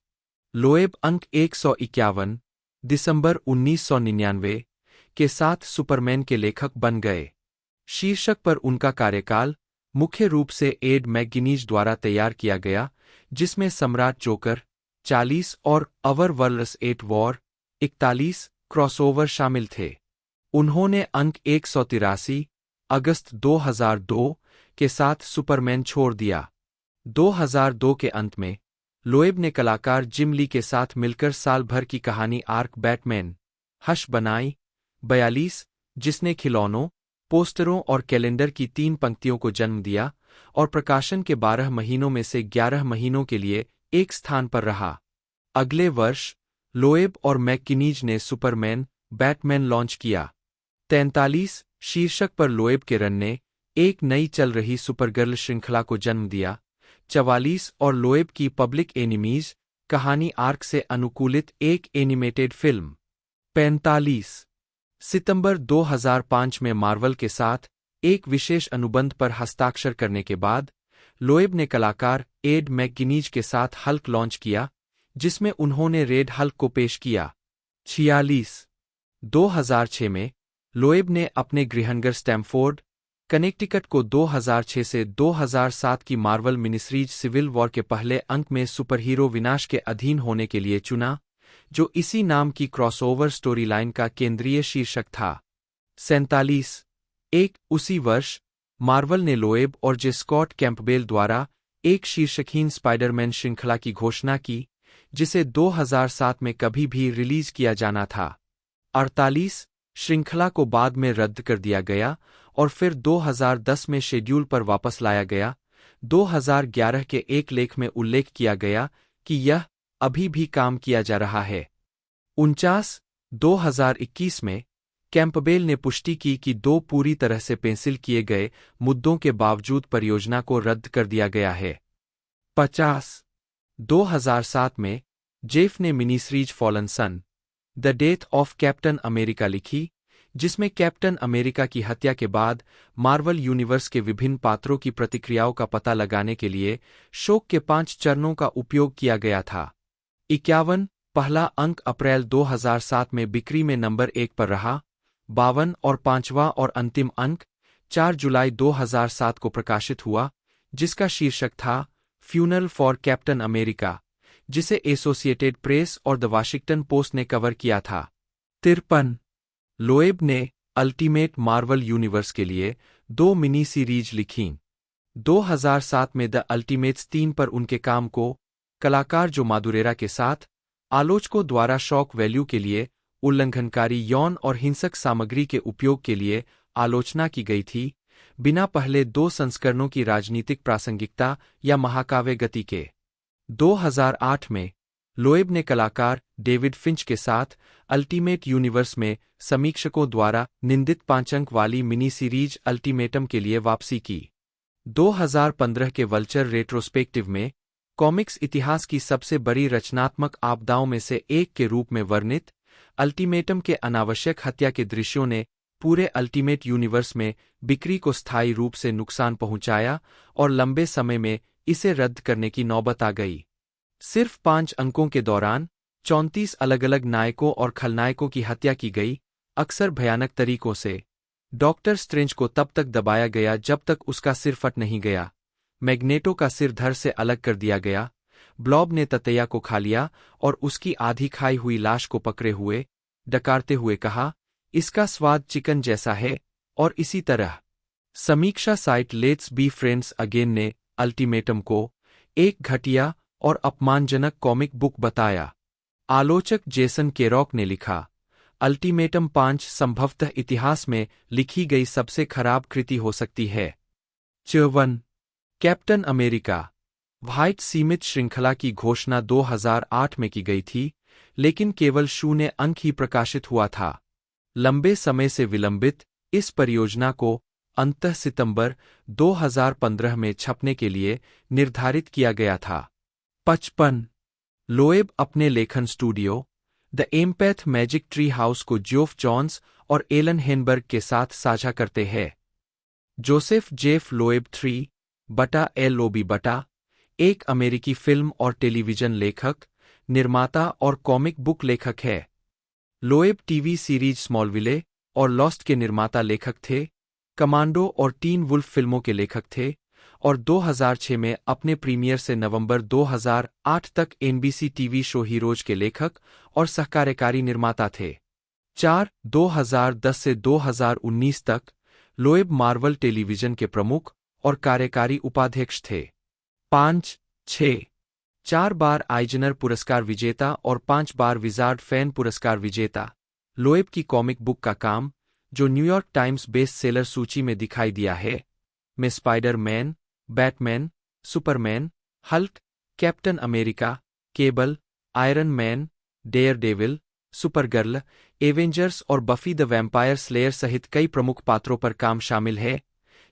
लोएब अंक 151 दिसंबर 1999 के साथ सुपरमैन के लेखक बन गए। शीर्षक पर उनका कार्यकाल मुख्य रूप से एड मैकगिनीज द्वारा तैयार किया गया, जिसमें सम्राट जोकर 40 और अवर वर्ल्ड्स एट वॉर 41 क्रॉसओवर शामिल थे। उन्होंने अंक 183 अगस्त 2002 के साथ सुपरमैन छोड़ दिया। 2002 के अंत में लोएब ने कलाकार जिम ली के साथ मिलकर साल भर की कहानी आर्क बैटमैन हश बनाई। 42 जिसने खिलौनों, पोस्टरों और कैलेंडर की 3 पंक्तियों को जन्म दिया और प्रकाशन के 12 महीनों में से 11 महीनों के लिए एक स्थान पर रहा। अगले वर्ष लोएब और मैकगिनीज ने सुपरमैन बैटमैन लॉन्च किया। 43 शीर्षक पर लोएब के रन ने एक नई चल रही सुपरगर्ल श्रृंखला को जन्म दिया। 44 और लोएब की पब्लिक एनिमीज कहानी आर्क से अनुकूलित एक एनिमेटेड फिल्म। 45 सितंबर 2005 में मार्वल के साथ एक विशेष अनुबंध पर हस्ताक्षर करने के बाद लोएब ने कलाकार एड मैकगिनीज के साथ हल्क लॉन्च किया, जिसमें उन्होंने रेड हल्क को पेश किया। 46 2006 में लोएब ने अपने गृहनगर स्टैमफोर्ड, कनेक्टिकट को 2006 से 2007 की मार्वल मिनीसीरीज सिविल वॉर के पहले अंक में सुपरहीरो विनाश के अधीन होने के लिए चुना, जो इसी नाम की क्रॉसओवर स्टोरीलाइन का केंद्रीय शीर्षक था। 47 उसी वर्ष मार्वल ने लोएब और जे स्कॉट कैंपबेल द्वारा एक शीर्षकहीन स्पाइडरमैन श्रृंखला की घोषणा की, जिसे 2007 में कभी भी रिलीज किया जाना था। 48 श्रृंखला को बाद में रद्द कर दिया गया और फिर 2010 में शेड्यूल पर वापस लाया गया। 2011 के एक लेख में उल्लेख किया गया कि यह अभी भी काम किया जा रहा है। 49/2021 में कैंपबेल ने पुष्टि की कि 2 पूरी तरह से पेंसिल किए गए मुद्दों के बावजूद परियोजना को रद्द कर दिया गया है। 50/2007 में जेफ ने mini series fallen son the death of captain America लिखी, जिसमें कैप्टन अमेरिका की हत्या के बाद मार्वल यूनिवर्स के विभिन्न पात्रों की प्रतिक्रियाओं का पता लगाने के लिए शोक के 5 चरणों का उपयोग किया गया था। 51 पहला अंक अप्रैल 2007 में बिक्री में नंबर 1 पर रहा। 52 और 5वां और अंतिम अंक 4 जुलाई 2007 को प्रकाशित हुआ, जिसका शीर्षक था फ्यूनरल फॉर कैप्टन अमेरिका, जिसे एसोसिएटेड प्रेस और द वाशिंगटन पोस्ट ने कवर किया था। 53 लोएब ने अल्टीमेट मार्वल यूनिवर्स के लिए 2 मिनी सीरीज लिखीं। 2007 में द अल्टीमेट्स 3 पर उनके काम को कलाकार जो मादुरेरा के साथ आलोचकों द्वारा शॉक वैल्यू के लिए उल्लंघनकारी यौन और हिंसक सामग्री के उपयोग के लिए आलोचना की गई थी, बिना पहले 2 संस्करणों की राजनीतिक प्रासंगिकता या महाकाव्य गति के। 2008 में लोएब ने कलाकार डेविड फिंच के साथ अल्टीमेट यूनिवर्स में समीक्षकों द्वारा निंदित 5 अंक वाली मिनी सीरीज अल्टीमेटम के लिए वापसी की। 2015 के वल्चर रेट्रोस्पेक्टिव में कॉमिक्स इतिहास की सबसे बड़ी रचनात्मक आपदाओं में से एक के रूप में वर्णित अल्टीमेटम के अनावश्यक हत्या के दृश्यों ने पूरे अल्टीमेट यूनिवर्स में बिक्री को स्थायी रूप से नुकसान पहुंचाया और लंबे समय में इसे रद्द करने की नौबत आ गई। सिर्फ 5 अंकों के दौरान 34 अलग-अलग नायकों और खलनायकों की हत्या की गई, अक्सर भयानक तरीकों से। डॉक्टर स्ट्रेंज को तब तक दबाया गया जब तक उसका सिर फट नहीं गया। मैग्नेटो का सिर धड़ से अलग कर दिया गया। ब्लॉब ने ततैया को खा लिया और उसकी आधी खाई हुई लाश को पकड़े हुए डकारते हुए कहा, इसका स्वाद चिकन जैसा है, और इसी तरह। समीक्षा site let's be friends again ने अल्टीमेटम को एक घटिया और अपमानजनक कॉमिक बुक बताया। आलोचक जेसन केरॉक ने लिखा, अल्टीमेटम 5 संभवतः इतिहास में लिखी गई सबसे खराब कृति हो सकती है। 54 कैप्टन अमेरिका व्हाइट सीमित श्रृंखला की घोषणा 2008 में की गई थी, लेकिन केवल 0 अंक ही प्रकाशित हुआ था। लंबे समय से विलंबित इस परियोजना को अंततः सितंबर 2015 में छपने के लिए निर्धारित किया गया था। 55 लोएब अपने लेखन studio the empath magic tree house को जोफ जॉन्स और एलन हेनबर्ग के साथ साझा करते हैं। जोसेफ जेफ लोएब 3/LOB एक अमेरिकी फिल्म और टेलीविजन लेखक, निर्माता और कॉमिक बुक लेखक है। लोएब टीवी सीरीज स्मॉलविले और लॉस्ट के निर्माता लेखक थे, कमांडो और टीन वुल्फ फिल्मों के लेखक थे, और 2006 में अपने प्रीमियर से नवंबर 2008 तक एनबीसी टीवी शो हीरोज के लेखक और सहकार्यकारी निर्माता थे। 2010 से 2019 तक लोएब मार्वल टेलीविजन के प्रमुख और कार्यकारी उपाध्यक्ष थे। 5-6 4 बार आइजनर पुरस्कार विजेता और 5 बार विजार्ड फैन पुरस्कार विजेता। लोएब की कॉमिक बुक का काम, जो न्यूयॉर्क टाइम्स बेस्ट सेलर सूची में दिखाई दिया है, में Spider-Man, Batman, Superman, Hulk, captain America, cable, iron man, Daredevil, Supergirl, Avengers और बफी द वैम्पायर स्लेयर सहित कई प्रमुख पात्रों पर काम शामिल है,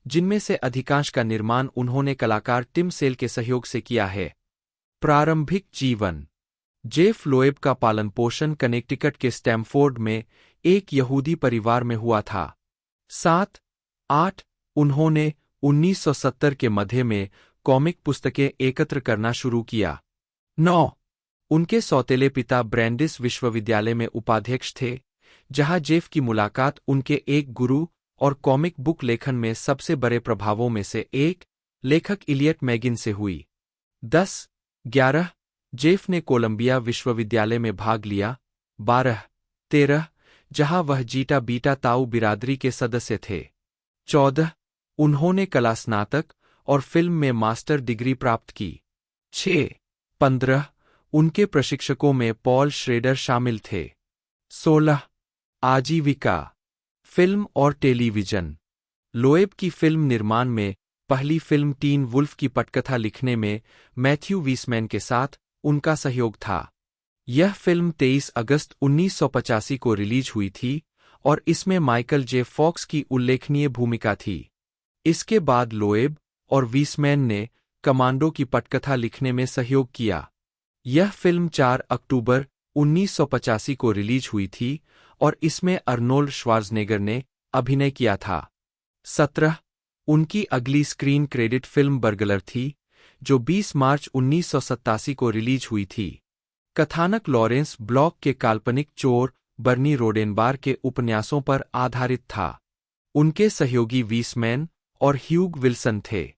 जिनमें से अधिकांश का निर्माण उन्होंने कलाकार टिम सेल के सहयोग से किया है। प्रारंभिक जीवन जेफ लोएब का पालन पोषण कनेक्टिकट के स्टैमफोर्ड में एक यहूदी परिवार में हुआ था। 7-8 उन्होंने 1970 के मध्य में कॉमिक पुस्तकें एकत्र करना शुरू किया। 9 उनके सौतेले पिता ब्रैंडिस विश्वविद्यालय में उपाध्यक्ष थे, जहां जेफ की मुलाकात उनके एक गुरु और कॉमिक बुक लेखन में सबसे बड़े प्रभावों में से एक, लेखक इलियट मैगिन से हुई। 10-11 जेफ ने कोलंबिया विश्वविद्यालय में भाग लिया। 12-13 जहां वह जीटा बीटा ताऊ बिरादरी के सदस्य थे। 14 उन्होंने कला स्नातक और फिल्म में मास्टर डिग्री प्राप्त की। 6-15 उनके प्रशिक्षकों में पॉल श्रेडर शामिल थे। 16 आजीविका फिल्म और टेलीविजन लोएब की फिल्म निर्माण में पहली फिल्म टीन वुल्फ की पटकथा लिखने में मैथ्यू वीसमैन के साथ उनका सहयोग था। यह फिल्म 23 अगस्त 1985 को रिलीज हुई थी और इसमें माइकल जे फॉक्स की उल्लेखनीय भूमिका थी। इसके बाद लोएब और वीसमैन ने कमांडो की पटकथा लिखने में सहयोग किया। यह फिल्म 4 अक्टूबर 1985 को रिलीज हुई थी और इसमें अर्नोल्ड श्वार्ज़नेगर ने अभिनय किया था। 17 उनकी अगली स्क्रीन क्रेडिट फिल्म बर्गलर थी, जो 20 मार्च 1987 को रिलीज हुई थी। कथानक लॉरेंस ब्लॉक के काल्पनिक चोर बर्नी रोडेनबार के उपन्यासों पर आधारित था। उनके सहयोगी वीसमैन और ह्यूग विल्सन थे।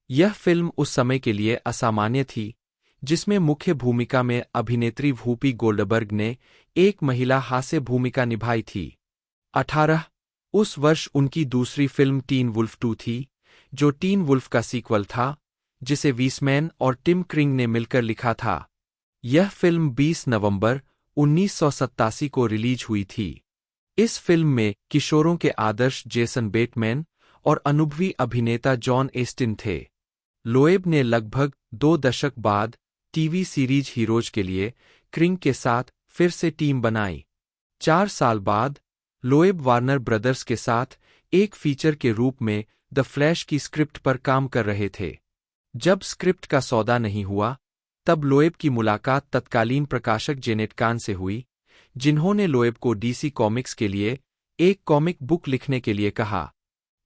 यह फिल्म उस समय के लिए असामान्य थी, जिसमें मुख्य भूमिका में अभिनेत्री वूपी गोल्डबर्ग ने एक महिला हास्य भूमिका निभाई थी। 18 उस वर्ष उनकी दूसरी फिल्म टीन वुल्फ 2 थी, जो टीन वुल्फ का सीक्वल था, जिसे वीसमैन और टिम क्रिंग ने मिलकर लिखा था। यह फिल्म 20 नवंबर 1987 को रिलीज हुई थी। इस फिल्म में किशोरों के आदर्श जेसन बेटमैन और अनुभवी अभिनेता जॉन एस्टिन थे। लोएब ने लगभग 2 दशक बाद टीवी सीरीज हीरोज के लिए क्रिंग के साथ फिर से टीम बनाई। 4 साल बाद लोएब वार्नर ब्रदर्स के साथ एक फीचर के रूप में द फ्लैश की स्क्रिप्ट पर काम कर रहे थे। जब स्क्रिप्ट का सौदा नहीं हुआ, तब लोएब की मुलाकात तत्कालीन प्रकाशक जेनेट कान से हुई, जिन्होंने लोएब को डीसी कॉमिक्स के लिए एक कॉमिक बुक लिखने के लिए कहा।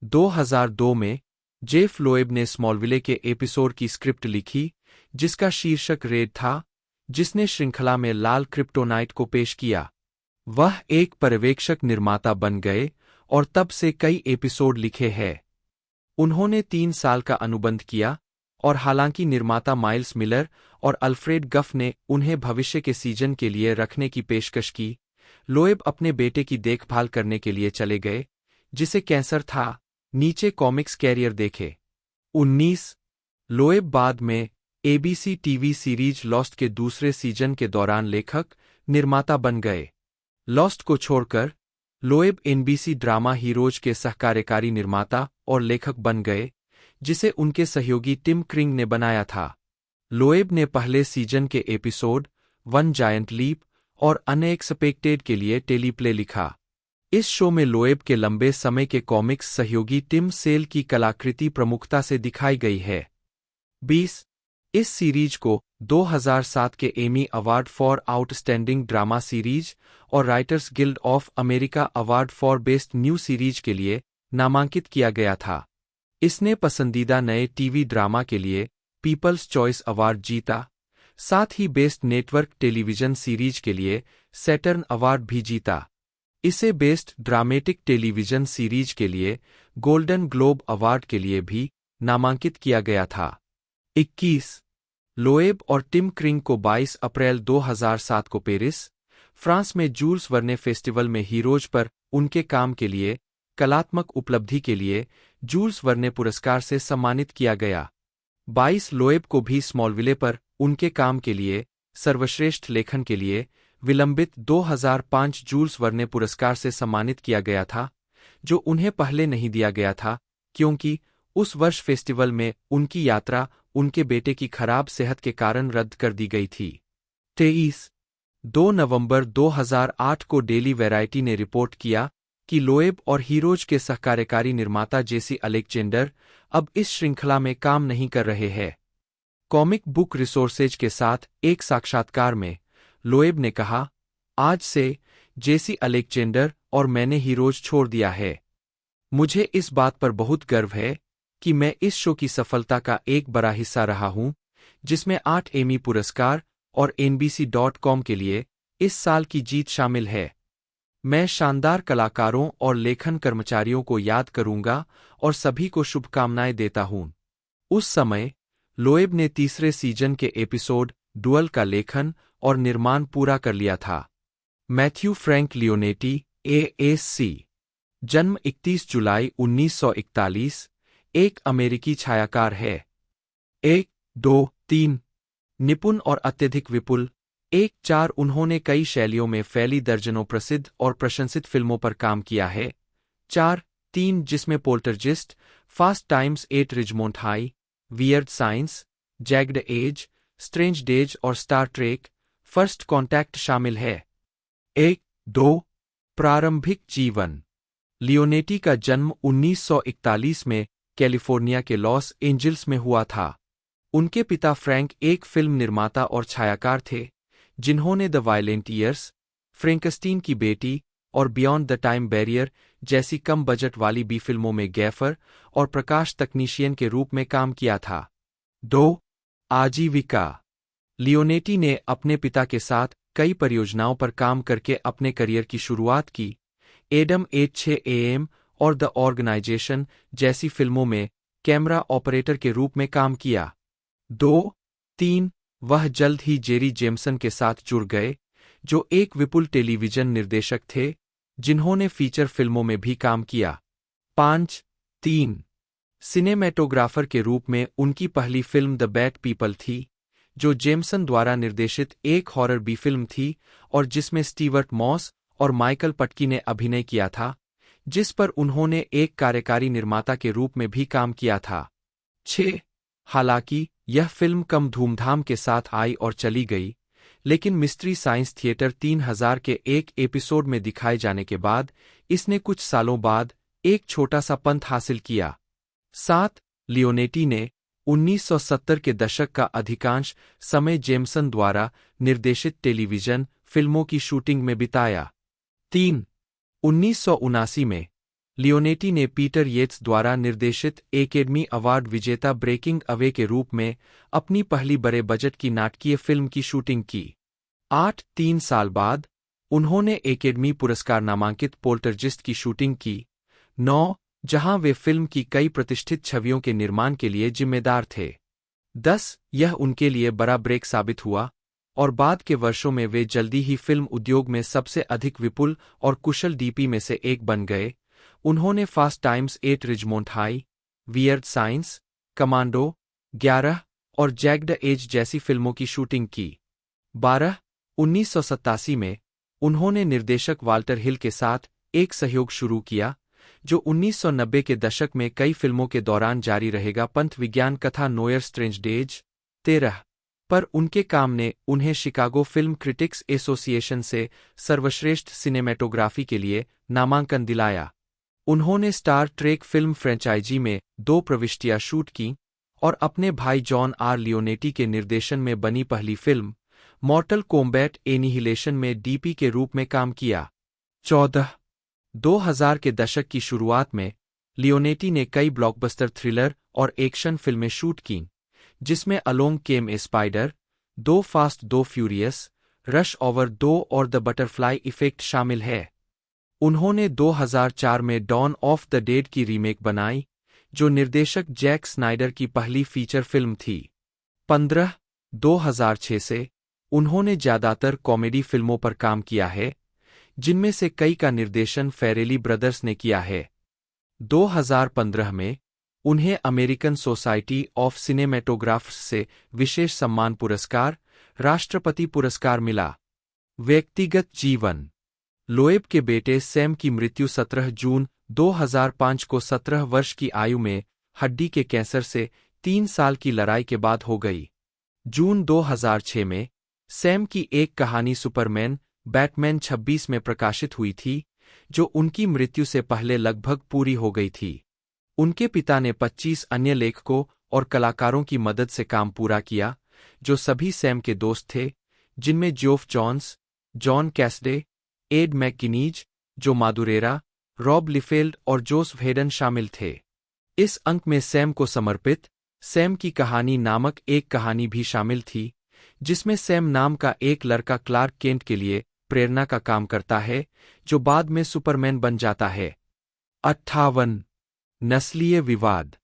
2002 में जेफ लोएब ने स्मॉलविले के एपिसोड की स्क्रिप्ट लिखी, जिसका शीर्षक रेड था, जिसने श्रृंखला में लाल क्रिप्टोनाइट को पेश किया। वह एक पर्यवेक्षक निर्माता बन गए और तब से कई एपिसोड लिखे हैं। उन्होंने 3 साल का अनुबंध किया और हालांकि निर्माता माइल्स मिलर और अल्फ्रेड गफ ने उन्हें भविष्य के सीजन के लिए रखने की पेशकश की, लोएब अपने बेटे की देखभाल करने के लिए चले गए, जिसे कैंसर था। नीचे कॉमिक्स कैरियर देखे। 19 लोएब बाद में एबीसी टीवी सीरीज लॉस्ट के दूसरे सीजन के दौरान लेखक निर्माता बन गए। लॉस्ट को छोड़कर लोएब एनबीसी ड्रामा हीरोज के सहकार्यकारी निर्माता और लेखक बन गए, जिसे उनके सहयोगी टिम क्रिंग ने बनाया था। लोएब ने पहले सीजन के एपिसोड वन जायंट लीप और अनएक्सपेक्टेड के लिए टेलीप्ले लिखा। इस शो में लोएब के लंबे समय के कॉमिक्स सहयोगी टिम सेल की कलाकृति प्रमुखता से दिखाई गई है। 20 इस सीरीज को 2007 के Emmy Award for Outstanding Drama Series और Writers Guild of America Award for Best New Series के लिए नामांकित किया गया था। इसने पसंदीदा नए टीवी ड्रामा के लिए पीपल्स चॉइस अवार्ड जीता, साथ ही बेस्ट नेटवर्क टेलीविजन सीरीज के लिए सैटर्न अवार्ड भी जीता। इसे बेस्ट ड्रामेटिक टेलीविजन सीरीज के लिए गोल्डन ग्लोब अवार्ड के लिए भी नामांकित किया गया था। 21 लोएब और टिम क्रिंग को 22 अप्रैल 2007 को पेरिस, फ्रांस में जूल्स वर्ने फेस्टिवल में हीरोज पर उनके काम के लिए कलात्मक उपलब्धि के लिए जूल्स वर्ने पुरस्कार से सम्मानित किया गया। 22 लोएब को भी स्मॉलविले पर उनके काम के लिए सर्वश्रेष्ठ लेखन के लिए विलंबित 2005 जूल्स वर्ने पुरस्कार से सम्मानित किया गया था, जो उन्हें पहले नहीं दिया गया था क्योंकि उस वर्ष फेस्टिवल में उनकी यात्रा उनके बेटे की खराब सेहत के कारण रद्द कर दी गई थी। 23 2 नवंबर 2008 को डेली वैरायटी ने रिपोर्ट किया कि लोएब और हीरोज के सहकार्यकारी निर्माता जेसी अलेक्जेंडर अब इस श्रृंखला में काम नहीं कर रहे हैं। कॉमिक बुक रिसोर्सेज के साथ एक साक्षात्कार में लोएब ने कहा, आज से जेसी अलेक्जेंडर और मैंने हीरोज छोड़ दिया है। मुझे इस बात पर बहुत गर्व है कि मैं इस शो की सफलता का एक बड़ा हिस्सा रहा हूं, जिसमें 8 एमी पुरस्कार और NBC.com के लिए इस साल की जीत शामिल है। मैं शानदार कलाकारों और लेखन कर्मचारियों को याद करूंगा और सभी को शुभकामनाएं देता हूं। उस समय लोएब ने तीसरे सीजन के एपिसोड डुअल का लेखन और निर्माण पूरा कर लिया था। मैथ्यू फ्रैंक लियोनेटी ASC जन्म 31 जुलाई 1941, एक अमेरिकी छायाकार है। 1, 2, 3 निपुण और अत्यधिक विपुल। 1, 4 उन्होंने कई शैलियों में फैली दर्जनों प्रसिद्ध और प्रशंसित फिल्मों पर काम किया है। 4, 3 जिसमें Poltergeist, Fast Times at Ridgemont High, Weird Science, Jagged Edge, Strange Days और स्टार ट्रेक, फर्स्ट कॉन्टैक्ट शामिल है। 1-2 प्रारंभिक जीवन। लियोनेटी का जन्म 1941 में कैलिफोर्निया के लॉस एंजिल्स में हुआ था। उनके पिता फ्रैंक एक फिल्म निर्माता और छायाकार थे, जिन्होंने द वायलेंट ईयर्स, फ्रैंकस्टीन की बेटी और बियॉन्ड द टाइम बैरियर जैसी कम बजट वाली बी फिल्मों में गैफर और प्रकाश तकनीशियन के रूप में काम किया था। 2 आजीविका। लियोनेटी ने अपने पिता के साथ कई परियोजनाओं पर काम करके अपने करियर की शुरुआत की। एडम 6 AM और द ऑर्गेनाइजेशन जैसी फिल्मों में कैमरा ऑपरेटर के रूप में काम किया। 2-3 वह जल्द ही जेरी जेमसन के साथ जुड़ गए, जो एक विपुल टेलीविजन निर्देशक थे, जिन्होंने फीचर फिल्मों में भी काम किया। 5-3 सिनेमैटोग्राफर के रूप में उनकी पहली फिल्म द बैड पीपल थी, जो जेमसन द्वारा निर्देशित एक हॉरर बी फिल्म थी और जिसमें स्टीवर्ट मॉस और माइकल पटकी ने अभिनय किया था, जिस पर उन्होंने एक कार्यकारी निर्माता के रूप में भी काम किया था। 6 हालांकि यह फिल्म कम धूमधाम के साथ आई और चली गई, लेकिन मिस्ट्री साइंस थिएटर 3000 के एक एपिसोड में दिखाए जाने के बाद इसने कुछ सालों बाद एक छोटा सा पंथ हासिल किया। 7 लियोनेटी ने 1970 के दशक का अधिकांश समय जेमसन द्वारा निर्देशित टेलीविजन फिल्मों की शूटिंग में बिताया। 3 1979 में लियोनेटी ने पीटर येट्स द्वारा निर्देशित एकेडमी अवार्ड विजेता ब्रेकिंग अवे के रूप में अपनी पहली बड़े बजट की नाटकीय फिल्म की शूटिंग की। 3 साल बाद उन्होंने एकेडमी पुरस्कार नामांकित पोल्टरजिस्ट की शूटिंग की। 9 जहां वे फिल्म की कई प्रतिष्ठित छवियों के निर्माण के लिए जिम्मेदार थे। 10 यह उनके लिए बड़ा ब्रेक साबित हुआ और बाद के वर्षों में वे जल्दी ही फिल्म उद्योग में सबसे अधिक विपुल और कुशल डीपी में से एक बन गए। उन्होंने Fast Times 8 Ridgemont High, Weird Science, Commando 11 और जैग्ड एज जैसी फिल्मों की शूटिंग की। 12 1987 में उन्होंने निर्देशक वाल्टर हिल के साथ एक सहयोग शुरू किया, जो 1990 के दशक में कई फिल्मों के दौरान जारी रहेगा। पंथ विज्ञान कथा नोयर स्ट्रेंज डेज 13 पर उनके काम ने उन्हें शिकागो फिल्म क्रिटिक्स एसोसिएशन से सर्वश्रेष्ठ सिनेमेटोग्राफी के लिए नामांकन दिलाया। उन्होंने स्टार ट्रेक फिल्म फ्रेंचाइजी में 2 प्रविष्टियां शूट की और अपने भाई जॉन आर लियोनेटी के निर्देशन में बनी पहली फिल्म मॉर्टल कॉम्बैट एनिहिलेशन में डीपी के रूप में काम किया। 14 2000 के दशक की शुरुआत में लियोनेटी ने कई ब्लॉकबस्टर थ्रिलर और एक्शन फिल्में शूट कीं, जिसमें Along Came a Spider, 2 Fast 2 Furious, Rush Hour 2 और द बटरफ्लाई इफेक्ट शामिल है। उन्होंने 2004 में डॉन ऑफ द डेड की रीमेक बनाई, जो निर्देशक जैक स्नाइडर की पहली फीचर फिल्म थी। 15 2006 से उन्होंने ज्यादातर कॉमेडी फिल्मों पर काम किया है, जिनमें से कई का निर्देशन फेरेली ब्रदर्स ने किया है। 2015 में उन्हें अमेरिकन सोसाइटी ऑफ सिनेमेटोग्राफर्स से विशेष सम्मान पुरस्कार, राष्ट्रपति पुरस्कार मिला। व्यक्तिगत जीवन। लोएब के बेटे सैम की मृत्यु 17 जून 2005 को 17 वर्ष की आयु में हड्डी के कैंसर से 3 साल की लड़ाई के बाद हो गई। जून 2006 में सैम की एक कहानी सुपरमैन बैटमैन 26 में प्रकाशित हुई थी, जो उनकी मृत्यु से पहले लगभग पूरी हो गई थी। उनके पिता ने 25 अन्य लेखकों और कलाकारों की मदद से काम पूरा किया, जो सभी सैम के दोस्त थे, जिनमें जोफ जॉन्स, जॉन कैसडे, एड मैकगिनीज, जो मादुरेरा, रॉब लिफेल्ड और जोस हेडन शामिल थे। इस अंक में सैम को समर्पित सैम की कहानी नामक एक कहानी भी शामिल थी, जिसमें सैम नाम का एक लड़का क्लार्क केंट के लिए प्रेरणा का काम करता है, जो बाद में सुपरमैन बन जाता है। 58 नस्लीय विवाद।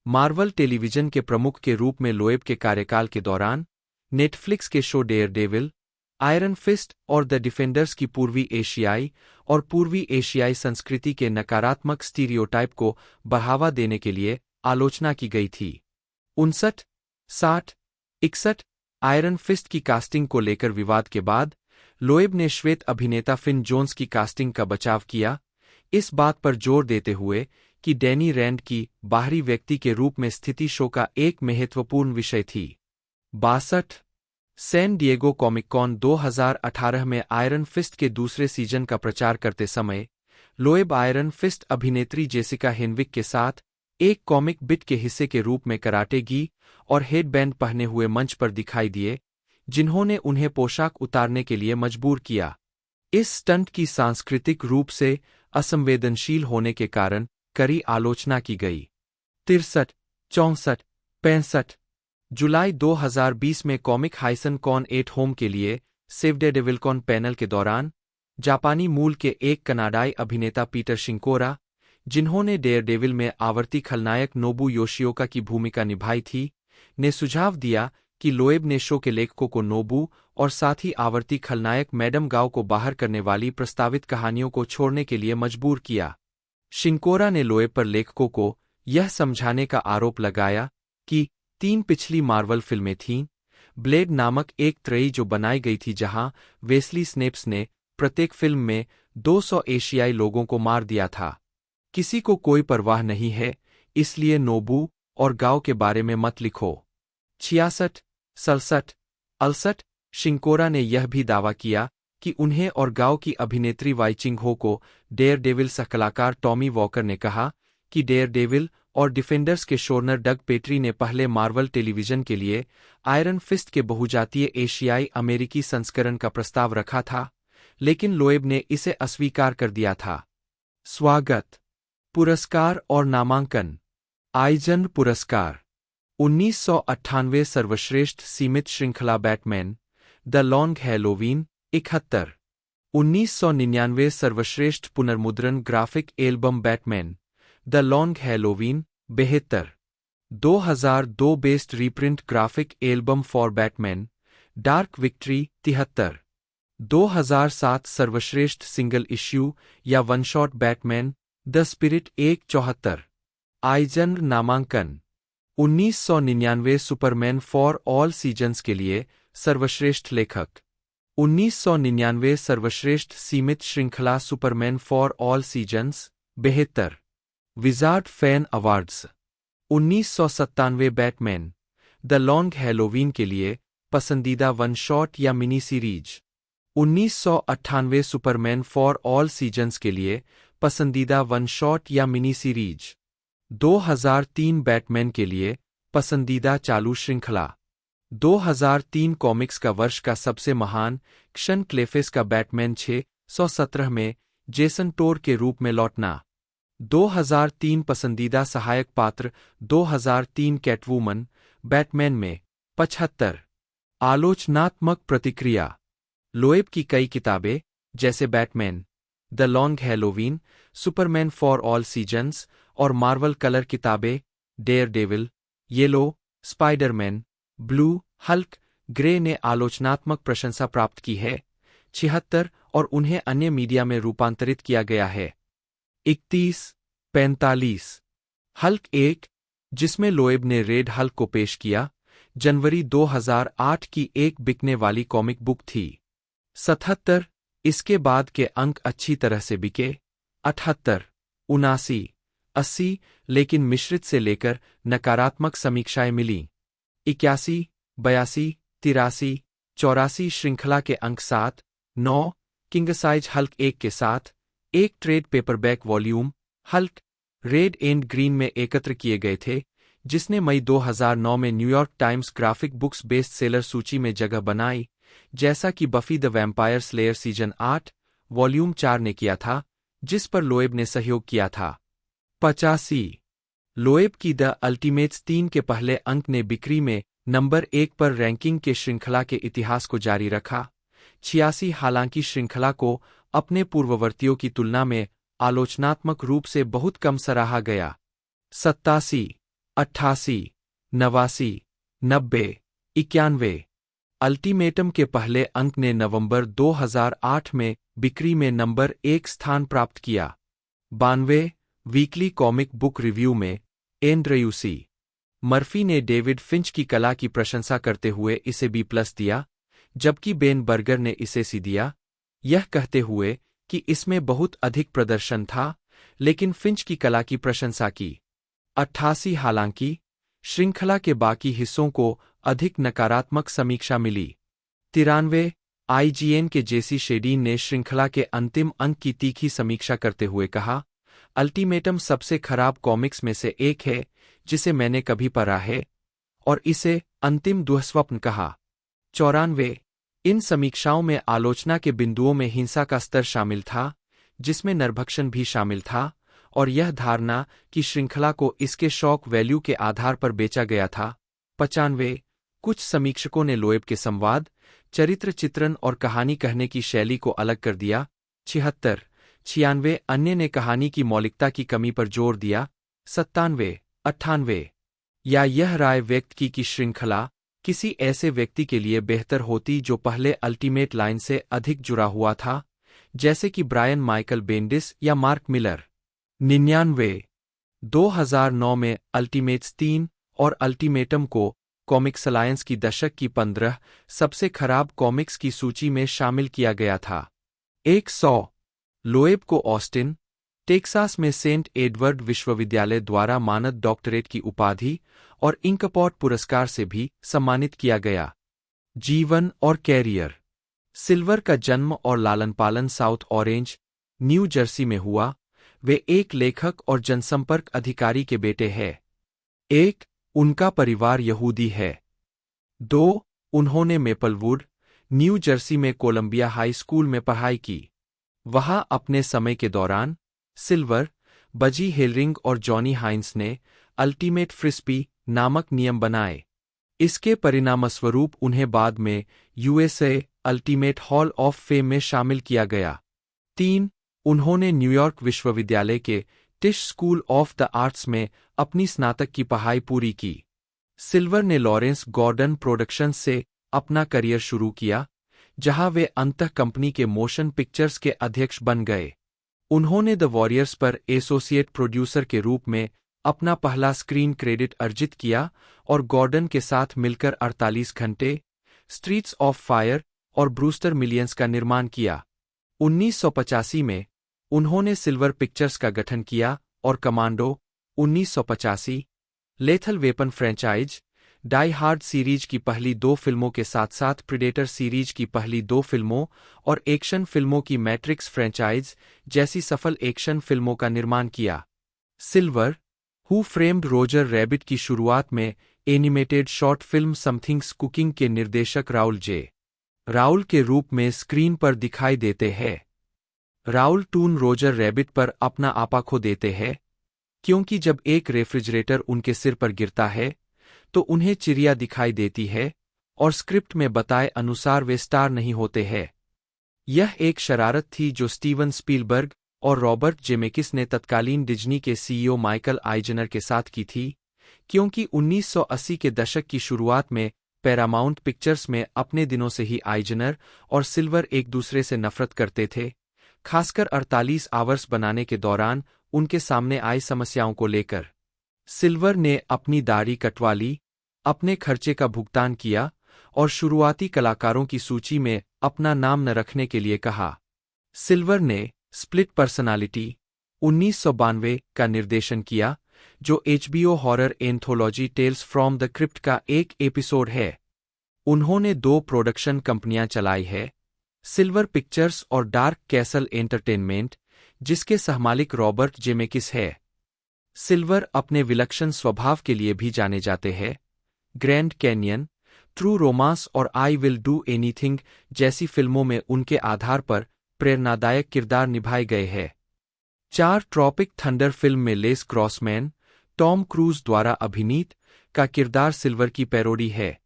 मार्वल टेलीविजन के प्रमुख के रूप में लोएब के कार्यकाल के दौरान नेटफ्लिक्स के शो डेयरडेविल, आयरन फिस्ट और द डिफेंडर्स की पूर्वी एशियाई और पूर्वी एशियाई संस्कृति के नकारात्मक स्टीरियोटाइप को बढ़ावा देने के लिए आलोचना की गई थी। 59, 60, 61 आयरन फिस्ट की कास्टिंग को लेकर विवाद के बाद लोएब ने श्वेत अभिनेता फिन जोन्स की कास्टिंग का बचाव किया, इस बात पर जोर देते हुए कि डैनी रैंड की बाहरी व्यक्ति के रूप में स्थिति शो का एक महत्वपूर्ण विषय थी। 62 सैन डिएगो कॉमिक कॉन 2018 में आयरन फिस्ट के दूसरे सीजन का प्रचार करते समय लोएब आयरन फिस्ट अभिनेत्री जेसिका हेनविक के साथ एक कॉमिक बिट के हिस्से के रूप में कराटे गी और हेडबैंड पहने हुए मंच पर दिखाई दिए, जिन्होंने उन्हें पोशाक उतारने के लिए मजबूर किया। इस स्टंट की सांस्कृतिक रूप से असंवेदनशील होने के कारण कड़ी आलोचना की गई। 63, 64, 65 जुलाई 2020 में कॉमिक हाइसन कॉन एट होम के लिए सेव डेविलकॉन पैनल के दौरान जापानी मूल के एक कनाडाई अभिनेता पीटर शिंकोरा, जिन्होंने डेयरडेविल में आवर्ती खलनायक नोबू योशिओका की भूमिका निभाई थी, ने सुझाव दिया कि लोएब ने शो के लेखकों को नोबू और साथ ही आवर्ती खलनायक मैडम गाओ को बाहर करने वाली प्रस्तावित कहानियों को छोड़ने के लिए मजबूर किया। शिंकोरा ने लोएब पर लेखकों को यह समझाने का आरोप लगाया कि 3 पिछली मार्वल फिल्में थीं, ब्लेड नामक एक त्रयी जो बनाई गई थी जहां वेस्ली स्नेप्स ने प्रत्येक फिल्म में 200 एशियाई लोगों को मार दिया था। किसी को कोई परवाह नहीं है, इसलिए नोबू और गाओ के बारे में मत लिखो। 66, 67, 68 शिंकोरा ने यह भी दावा किया कि उन्हें और गाओ की अभिनेत्री वाई चिंग हो को डेयरडेविल सहकलाकार टॉमी वॉकर ने कहा कि डेयरडेविल और डिफेंडर्स के शोरनर डग पेट्री ने पहले मार्वल टेलीविजन के लिए आयरन फिस्ट के बहुजातीय एशियाई अमेरिकी संस्करण का प्रस्ताव रखा था, लेकिन लोएब ने इसे अस्वीकार कर दिया था। स्वागत, पुरस्कार और नामांकन। आइजन पुरस्कार 1998 सर्वश्रेष्ठ सीमित श्रृंखला बैटमैन द लॉन्ग हैलोवीन 71, 1999 सर्वश्रेष्ठ पुनर्मुद्रण graphic album Batman the long Halloween 72, 2002 best reprint graphic album for Batman dark victory 73, 2007 सर्वश्रेष्ठ सिंगल इश्यू या one shot Batman the spirit 74। Eigen नामांकन 1999 सुपरमैन फॉर ऑल सीजन्स के लिए सर्वश्रेष्ठ लेखक, 1999 सर्वश्रेष्ठ सीमित श्रृंखला Superman for all seasons 72, wizard fan awards 1997 Batman the long Halloween के लिए पसंदीदा वन शॉट या mini series, 1998 Superman for all seasons के लिए पसंदीदा वन शॉट या मिनी सीरीज, 2003 बैटमैन के लिए पसंदीदा चालू श्रृंखला, 2003 कॉमिक्स का वर्ष का सबसे महान क्षण क्लेफेस का बैटमैन 617 में जेसन टोर के रूप में लौटना, 2003 पसंदीदा सहायक पात्र 2003 कैटवूमन बैटमैन में 75। आलोचनात्मक प्रतिक्रिया। लोएब की कई किताबें जैसे Batman the long Halloween, Superman for all seasons और मार्वल कलर किताबें Daredevil, yellow, Spiderman, blue, Hulk, grey ने आलोचनात्मक प्रशंसा प्राप्त की है। 76 और उन्हें अन्य मीडिया में रूपांतरित किया गया है। 31, 45 हल्क 1, जिसमें लोएब ने रेड हल्क को पेश किया, जनवरी 2008 की एक बिकने वाली कॉमिक बुक थी। 77 इसके बाद के अंक अच्छी तरह से बिके। 78, 79, 80 लेकिन मिश्रित से लेकर नकारात्मक समीक्षाएं मिलीं। 81, 82, 83, 84 श्रृंखला के अंक 7, 9 किंग साइज हल्क 1 के साथ एक trade paperback volume Hulk red and green में एकत्र किए गए थे, जिसने मई 2009 में New York times graphic books best seller सूची में जगह बनाई, जैसा कि buffy the vampire slayer season 8 volume 4 ने किया था, जिस पर लोएब ने सहयोग किया था। 85 लोएब की द अल्टीमेट्स 3 के पहले अंक ने बिक्री में नंबर 1 पर रैंकिंग के श्रृंखला के इतिहास को जारी रखा। 86 हालांकि श्रृंखला को अपने पूर्ववर्तियों की तुलना में आलोचनात्मक रूप से बहुत कम सराहा गया। 87, 88, 89, 90, 91 अल्टीमेटम के पहले अंक ने नवंबर 2008 में बिक्री में नंबर 1 स्थान प्राप्त किया। 92 वीकली कॉमिक बुक रिव्यू में एंड्रयूसी मर्फी ने डेविड फिंच की कला की प्रशंसा करते हुए इसे B+ दिया, जबकि बेन बर्गर ने इसे C दिया, यह कहते हुए कि इसमें बहुत अधिक प्रदर्शन था, लेकिन फिंच की कला की प्रशंसा की। 88 हालांकि श्रृंखला के बाकी हिस्सों को अधिक नकारात्मक समीक्षा मिली। 93 IGN के जेसी शेडीन ने श्रृंखला के अंतिम अंक की तीखी समीक्षा करते हुए कहा, अल्टीमेटम सबसे खराब कॉमिक्स में से एक है जिसे मैंने कभी पढ़ा है, और इसे अंतिम दुःस्वप्न कहा। 94 इन समीक्षाओं में आलोचना के बिंदुओं में हिंसा का स्तर शामिल था, जिसमें नरभक्षण भी शामिल था, और यह धारणा कि श्रृंखला को इसके शॉक वैल्यू के आधार पर बेचा गया था। 95 कुछ समीक्षकों ने लोएब के संवाद, चरित्र चित्रण और कहानी कहने की शैली को अलग कर दिया। 76 96 अन्य ने कहानी की मौलिकता की कमी पर जोर दिया। 97 98 या यह राय व्यक्त की कि श्रृंखला किसी ऐसे व्यक्ति के लिए बेहतर होती जो पहले अल्टीमेट लाइन से अधिक जुड़ा हुआ था, जैसे कि ब्रायन माइकल बेंडिस या मार्क मिलर। 99 2009 में अल्टीमेट्स 3 और अल्टीमेटम को कॉमिक्स अलायंस की दशक की 15 सबसे खराब कॉमिक्स की सूची में शामिल किया गया था। 100 लोएब को ऑस्टिन, टेक्सास में सेंट एडवर्ड विश्वविद्यालय द्वारा मानद डॉक्टरेट की उपाधि और इंकपॉट पुरस्कार से भी सम्मानित किया गया। जीवन और कैरियर। सिल्वर का जन्म और लालन पालन साउथ ऑरेंज, न्यू जर्सी में हुआ। वे एक लेखक और जनसंपर्क अधिकारी के बेटे हैं। 1 उनका परिवार यहूदी है। 2 उन्होंने मेपलवुड, न्यू जर्सी में कोलंबिया हाई स्कूल में पढ़ाई की। वहां अपने समय के दौरान सिल्वर, बजी हेलरिंग और जॉनी हाइंस ने अल्टीमेट फ्रिस्बी नामक नियम बनाए। इसके परिणामस्वरूप उन्हें बाद में USA ultimate hall of fame में शामिल किया गया। 3 उन्होंने न्यूयॉर्क विश्वविद्यालय के टिश स्कूल ऑफ द आर्ट्स में अपनी स्नातक की पढ़ाई पूरी की। सिल्वर ने लॉरेंस गॉर्डन प्रोडक्शंस से अपना करियर शुरू किया, जहां वे अंततः कंपनी के मोशन पिक्चर्स के अध्यक्ष बन गए। उन्होंने द वॉरियर्स पर एसोसिएट प्रोड्यूसर के रूप में अपना पहला स्क्रीन क्रेडिट अर्जित किया और गॉर्डन के साथ मिलकर 48 घंटे, स्ट्रीट्स ऑफ फायर और ब्रूस्टर मिलियंस का निर्माण किया। 1985 में उन्होंने सिल्वर पिक्चर्स का गठन किया और commando 1985, lethal weapon franchise, die hard series की पहली 2 फिल्मों के साथ साथ प्रीडेटर सीरीज की पहली 2 फिल्मों और एक्शन फिल्मों की मैट्रिक्स फ्रेंचाइज जैसी सफल एक्शन फिल्मों का निर्माण किया। Silver, who framed Roger rabbit की शुरुआत में animated short film something's cooking के निर्देशक राउल जे. राउल के रूप में स्क्रीन पर दिखाई देते हैं। राउल टून रोजर रैबिट पर अपना आपा खो देते हैं, क्योंकि जब एक रेफ्रिजरेटर उनके सिर पर गिरता है तो उन्हें चिड़िया दिखाई देती है और स्क्रिप्ट में बताए अनुसार वे स्टार नहीं होते हैं। यह एक शरारत थी जो स्टीवन स्पीलबर्ग और रॉबर्ट जेमेकिस ने तत्कालीन डिज्नी के सीईओ माइकल आइजनर के साथ की थी, क्योंकि 1980 के दशक की शुरुआत में पैरामाउंट पिक्चर्स में अपने दिनों से ही आइजनर और सिल्वर एक दूसरे से नफरत करते थे, खासकर 48 आवर्स बनाने के दौरान उनके सामने आई समस्याओं को लेकर। सिल्वर ने अपनी दाढ़ी कटवा ली, अपने खर्चे का भुगतान किया और शुरुआती कलाकारों की सूची में अपना नाम न रखने के लिए कहा। सिल्वर ने स्प्लिट पर्सनालिटी 1992 का निर्देशन किया, जो HBO horror anthology tales from the crypt का एक एपिसोड है। उन्होंने 2 प्रोडक्शन कंपनियां चलाई है, सिल्वर पिक्चर्स और डार्क कैसल एंटरटेनमेंट, जिसके सहमालिक रॉबर्ट जेमेकिस है। सिल्वर अपने विलक्षण स्वभाव के लिए भी जाने जाते हैं। ग्रैंड कैनियन, ट्रू रोमांस और आई विल डू एनीथिंग जैसी फिल्मों में उनके आधार पर प्रेरणादायक किरदार निभाए गए हैं। 4 ट्रॉपिक थंडर फिल्म में लेस ग्रॉसमैन, टॉम क्रूज द्वारा अभिनीत का किरदार सिल्वर की पैरोडी है।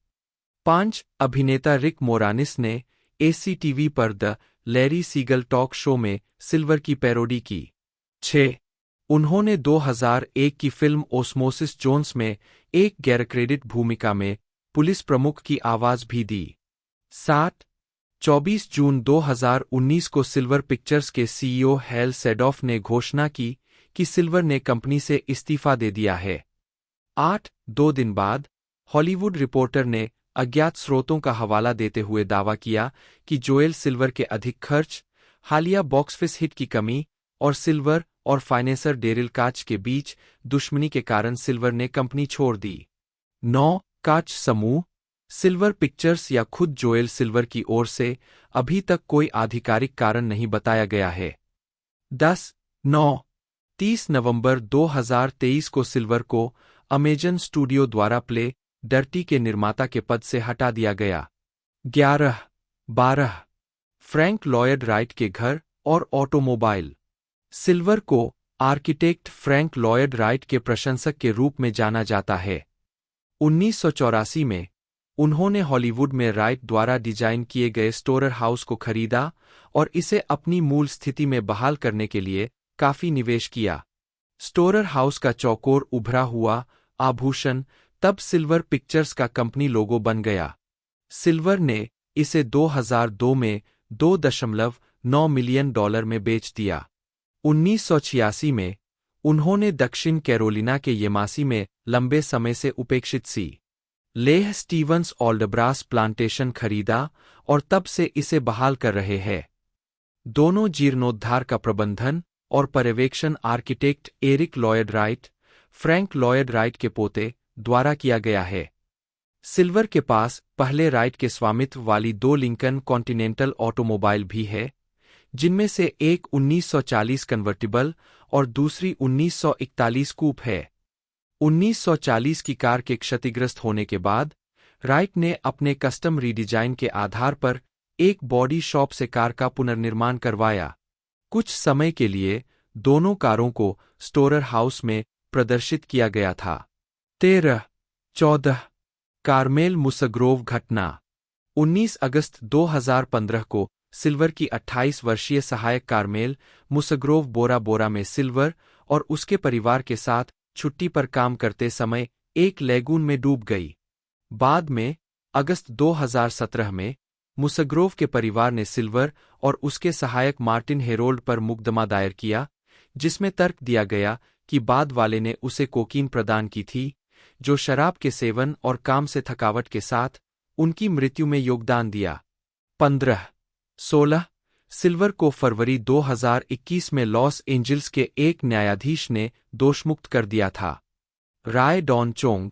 5 अभिनेता रिक मोरानिस ने ACTV पर the Larry Siegel talk show में सिल्वर की पैरोडी की। 6 उन्होंने 2001 की फिल्म ओस्मोसिस जोन्स में एक गैरक्रेडिट भूमिका में पुलिस प्रमुख की आवाज भी दी। 7 24 जून 2019 को सिल्वर पिक्चर्स के CEO हैल सेडॉफ ने घोषणा की कि सिल्वर ने कंपनी से इस्तीफा दे दिया है। 8 2 दिन बाद हॉलीवुड रिपोर्टर ने अज्ञात स्रोतों का हवाला देते हुए दावा किया कि जोएल सिल्वर के अधिक खर्च, हालिया बॉक्स ऑफिस हिट की कमी और सिल्वर और फाइनेंसर डेरिल काच के बीच दुश्मनी के कारण सिल्वर ने कंपनी छोड़ दी। 9 काच समूह, सिल्वर पिक्चर्स या खुद जोएल सिल्वर की ओर से अभी तक कोई आधिकारिक कारण नहीं बताया गया है। 30 नवंबर 2023 को सिल्वर को अमेजन स्टूडियो द्वारा प्ले डर्टी के निर्माता के पद से हटा दिया गया। 12 फ्रैंक लॉयड राइट के घर और ऑटोमोबाइल। सिल्वर को आर्किटेक्ट फ्रैंक लॉयड राइट के प्रशंसक के रूप में जाना जाता है। 1984 में उन्होंने हॉलीवुड में राइट द्वारा डिजाइन किए गए स्टोरर हाउस को खरीदा और इसे अपनी मूल स्थिति में बहाल करने के लिए काफी निवेश किया। स्टोरर हाउस का चौकोर उभरा हुआ आभूषण तब सिल्वर पिक्चर्स का कंपनी लोगो बन गया। सिल्वर ने इसे 2002 में $2.9 मिलियन में बेच दिया। 1986 में उन्होंने दक्षिण कैरोलिना के येमासी में लंबे समय से उपेक्षित सी लेह स्टीवंस ऑल्डब्रास प्लांटेशन खरीदा और तब से इसे बहाल कर रहे हैं। दोनों जीर्णोद्धार का प्रबंधन और पर्यवेक्षण architect Eric Lloyd Wright, Frank Lloyd Wright के पोते द्वारा किया गया है। सिल्वर के पास पहले राइट के स्वामित्व वाली 2 लिंकन कॉन्टिनेंटल ऑटोमोबाइल भी है, जिनमें से एक 1940 कन्वर्टिबल और दूसरी 1941 कूप है। 1940 की कार के क्षतिग्रस्त होने के बाद राइट ने अपने कस्टम रीडिजाइन के आधार पर एक बॉडी शॉप से कार का पुनर्निर्माण करवाया। कुछ समय के लिए दोनों कारों को स्टोरर हाउस में प्रदर्शित किया गया था। 14 कार्मेल मुसग्रोव घटना। 19 अगस्त 2015 को सिल्वर की 28 वर्षीय सहायक कार्मेल मुसग्रोव बोरा बोरा में सिल्वर और उसके परिवार के साथ छुट्टी पर काम करते समय एक लैगून में डूब गई। बाद में अगस्त 2017 में मुसग्रोव के परिवार ने सिल्वर और उसके सहायक मार्टिन हेरोल्ड पर मुकदमा दायर किया, जिसमें तर्क दिया गया कि बाद वाले ने उसे कोकीन प्रदान की थी, जो शराब के सेवन और काम से थकावट के साथ उनकी मृत्यु में योगदान दिया। 16 सिल्वर को फरवरी 2021 में लॉस एंजिल्स के एक न्यायाधीश ने दोषमुक्त कर दिया था। राय डॉन चोंग,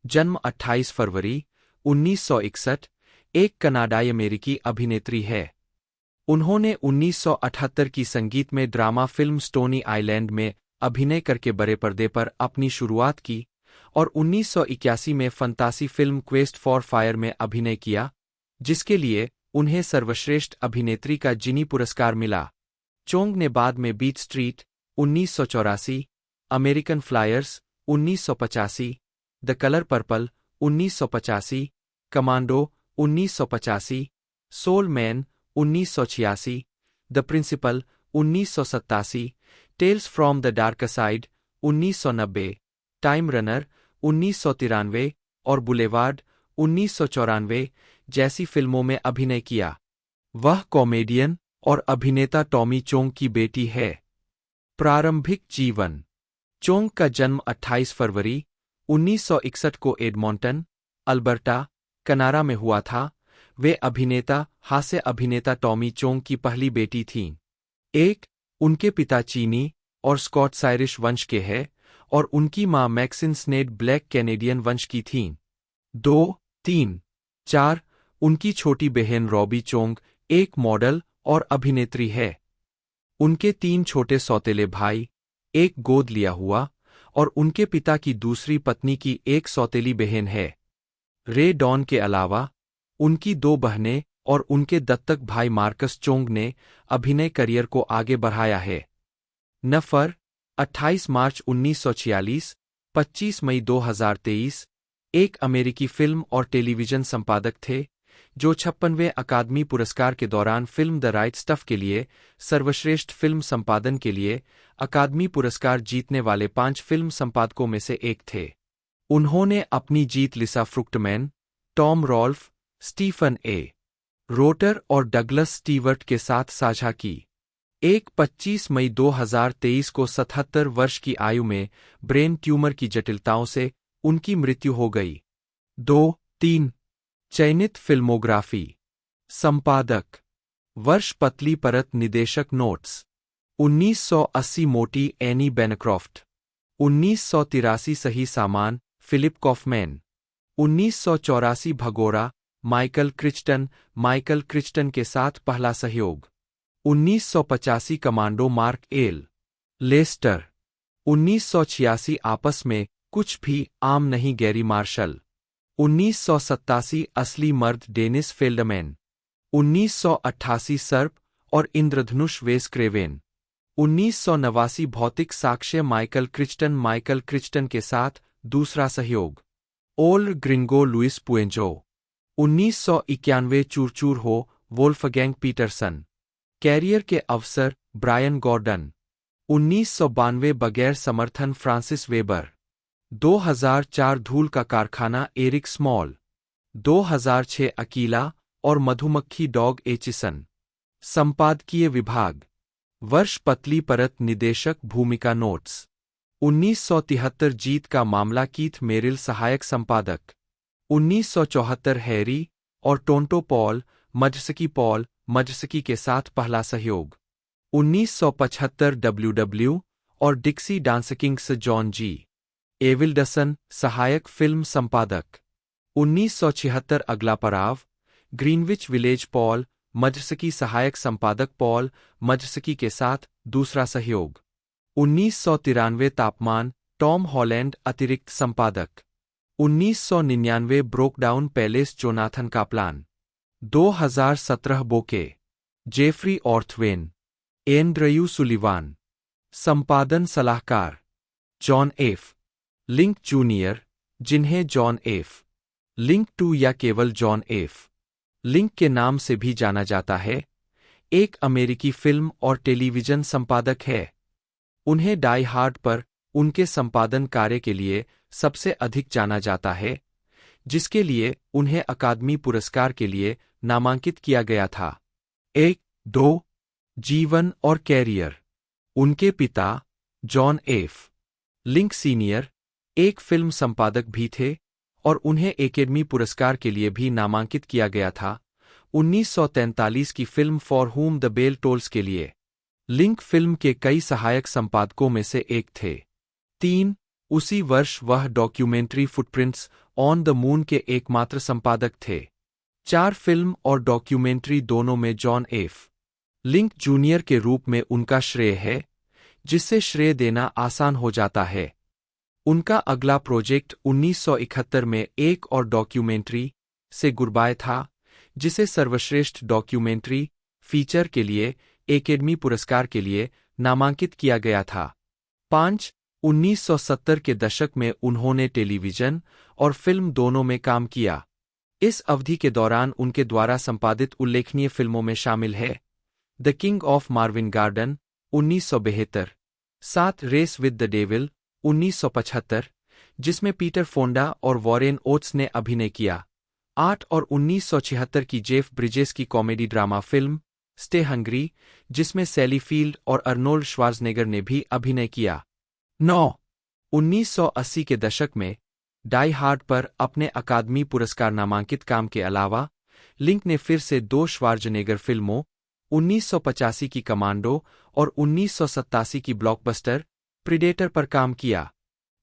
जन्म 28 फरवरी 1961, एक कनाडाई अमेरिकी अभिनेत्री है। उन्होंने 1978 की संगीत में ड्रामा फिल्म स्टोनी आइलैंड में अभिनय करके बड़े पर्दे पर अपनी शुरुआत की और 1981 में फंतासी फिल्म क्वेस्ट फॉर फायर में अभिनय किया, जिसके लिए उन्हें सर्वश्रेष्ठ अभिनेत्री का जिनी पुरस्कार मिला। चोंग ने बाद में beat street 1984, American flyers 1985, the colour purple 1985, commando 1985, soul man 1986, the principal 1987, tales from the dark side 1990, time runner 1993 और बुलेवार्ड 1994 जैसी फिल्मों में अभिनय किया। वह कॉमेडियन और अभिनेता टॉमी चोंग की बेटी है। प्रारंभिक जीवन। चोंग का जन्म 28 फरवरी 1961 को एडमॉन्टन, अल्बर्टा, कनाडा में हुआ था। वे अभिनेता हास्य अभिनेता टॉमी चोंग की पहली बेटी थीं। उनके पिता चीनी और स्कॉट्स आयरिश वंश के हैं और उनकी मां मैक्सिन स्नेड ब्लैक कैनेडियन वंश की थीं। 4 उनकी छोटी बहन रॉबी चोंग एक मॉडल और अभिनेत्री है। उनके 3 छोटे सौतेले भाई, एक गोद लिया हुआ और उनके पिता की दूसरी पत्नी की एक सौतेली बहन है। रे डॉन के अलावा उनकी 2 बहनें और उनके दत्तक भाई मार्कस चोंग ने अभिनय करियर को आगे बढ़ाया है। 28 मार्च 1946, 25 मई 2023 एक अमेरिकी फिल्म और टेलीविजन संपादक थे, जो 56वें अकादमी पुरस्कार के दौरान फिल्म द राइट स्टफ के लिए सर्वश्रेष्ठ फिल्म संपादन के लिए अकादमी पुरस्कार जीतने वाले 5 फिल्म संपादकों में से एक थे। उन्होंने अपनी जीत Lisa Fruchtman, Tom Rolf, Stephen A. Rotter और डगलस स्टीवर्ट के साथ साझा की। 25 मई 2023 को 77 वर्ष की आयु में ब्रेन ट्यूमर की जटिलताओं से उनकी मृत्यु हो गई। 3 चयनित फिल्मोग्राफी। संपादक वर्ष पतली परत निदेशक नोट्स 1980 मोटी एनी बेनक्रॉफ्ट 1983 सही सामान फिलिप कॉफमैन 1984 भगोड़ा, माइकल क्रिस्टन के साथ पहला सहयोग। 1985 कमांडो मार्क एल, लेस्टर। 1986 आपस में कुछ भी आम नहीं गैरी मार्शल। 1987 असली मर्द डेनिस फेल्डमैन। 1988 सर्प और इंद्रधनुष वेस क्रेवेन। 1989 भौतिक साक्ष्य माइकल क्रिस्टन के साथ दूसरा सहयोग। ओल ग्रिंगो लुइस पुएंजो। 1991 चूर हो वोल्फगैंग पीटरसन। कैरियर के अवसर ब्रायन गॉर्डन। 1992 बगैर समर्थन फ्रांसिस वेबर। 2004 धूल का कारखाना एरिक स्मॉल। 2006 अकीला और मधुमक्खी डॉग एचिसन। संपादकीय विभाग। वर्ष पतली परत निदेशक भूमिका नोट्स। 1973 जीत का मामला कीथ मेरिल सहायक संपादक। 1974 हैरी और टोंटो पॉल मजसकी के साथ पहला सहयोग। 1975 डब्ल्यू और डिक्सी डांसकिंग्स जॉन जी एविल्डसन सहायक फिल्म संपादक। 1976 अगला पड़ाव ग्रीनविच विलेज पॉल मजसकी सहायक संपादक पॉल मजसकी के साथ दूसरा सहयोग। 1993 तापमान टॉम हॉलैंड अतिरिक्त संपादक। 1999 ब्रोकडाउन पैलेस जोनाथन काप्लान। 2017 बोके जेफरी ऑर्थवेन एंड्रयू सुलिवान। संपादन सलाहकार जॉन एफ लिंक जूनियर, जिन्हें जॉन एफ लिंक 2 या केवल जॉन एफ लिंक के नाम से भी जाना जाता है, एक अमेरिकी फिल्म और टेलीविजन संपादक है। उन्हें डाई हार्ड पर उनके संपादन कार्य के लिए सबसे अधिक जाना जाता है, जिसके लिए उन्हें अकादमी पुरस्कार के लिए नामांकित किया गया था। 1-2 जीवन और कैरियर। उनके पिता जॉन एफ लिंक सीनियर एक फिल्म संपादक भी थे और उन्हें एकेडमी पुरस्कार के लिए भी नामांकित किया गया था 1943 की film for whom the bell tolls के लिए। लिंक फिल्म के कई सहायक संपादकों में से एक थे। 3 उसी वर्ष वह documentary footprints on the moon के एकमात्र संपादक थे। 4 फिल्म और डॉक्यूमेंट्री दोनों में जॉन एफ लिंक जूनियर के रूप में उनका श्रेय है, जिससे श्रेय देना आसान हो जाता है। उनका अगला प्रोजेक्ट 1971 में एक और डॉक्यूमेंट्री से गुडबाय था, जिसे सर्वश्रेष्ठ डॉक्यूमेंट्री फीचर के लिए एकेडमी पुरस्कार के लिए नामांकित किया गया था। 5 1970 के दशक में उन्होंने टेलीविजन और फिल्म दोनों में काम किया। इस अवधि के दौरान उनके द्वारा संपादित उल्लेखनीय फिल्मों में शामिल है the king of Marvin garden 1972, 7 race with the devil 1975, जिसमें पीटर फोंडा और वॉरेन ओट्स ने अभिनय किया। 8 और 1976 की जेफ ब्रिजेस की comedy drama film stay hungry, जिसमें सैली फील्ड और अर्नोल्ड श्वार्ज़नेगर ने भी अभिनय किया। 9 1980 के दशक में डाई हार्ड पर अपने अकादमी पुरस्कार नामांकित काम के अलावा लिंक ने फिर से 2 श्वार्ज़नेगर फिल्मों 1985 की कमांडो और 1987 की ब्लॉकबस्टर प्रीडेटर पर काम किया।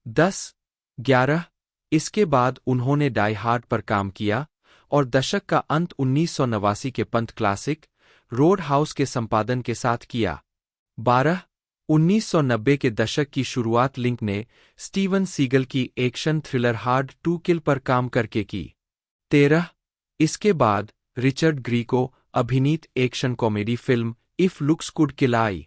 10-11 इसके बाद उन्होंने डाई हार्ड पर काम किया और दशक का अंत 1989 के पंत क्लासिक रोड हाउस के संपादन के साथ किया। 12 1990 के दशक की शुरुआत लिंक ने स्टीवन सीगल की action thriller Hard to Kill पर काम करके की। 13 इसके बाद रिचर्ड ग्रीको अभिनीत action comedy film If Looks Could Kill आई।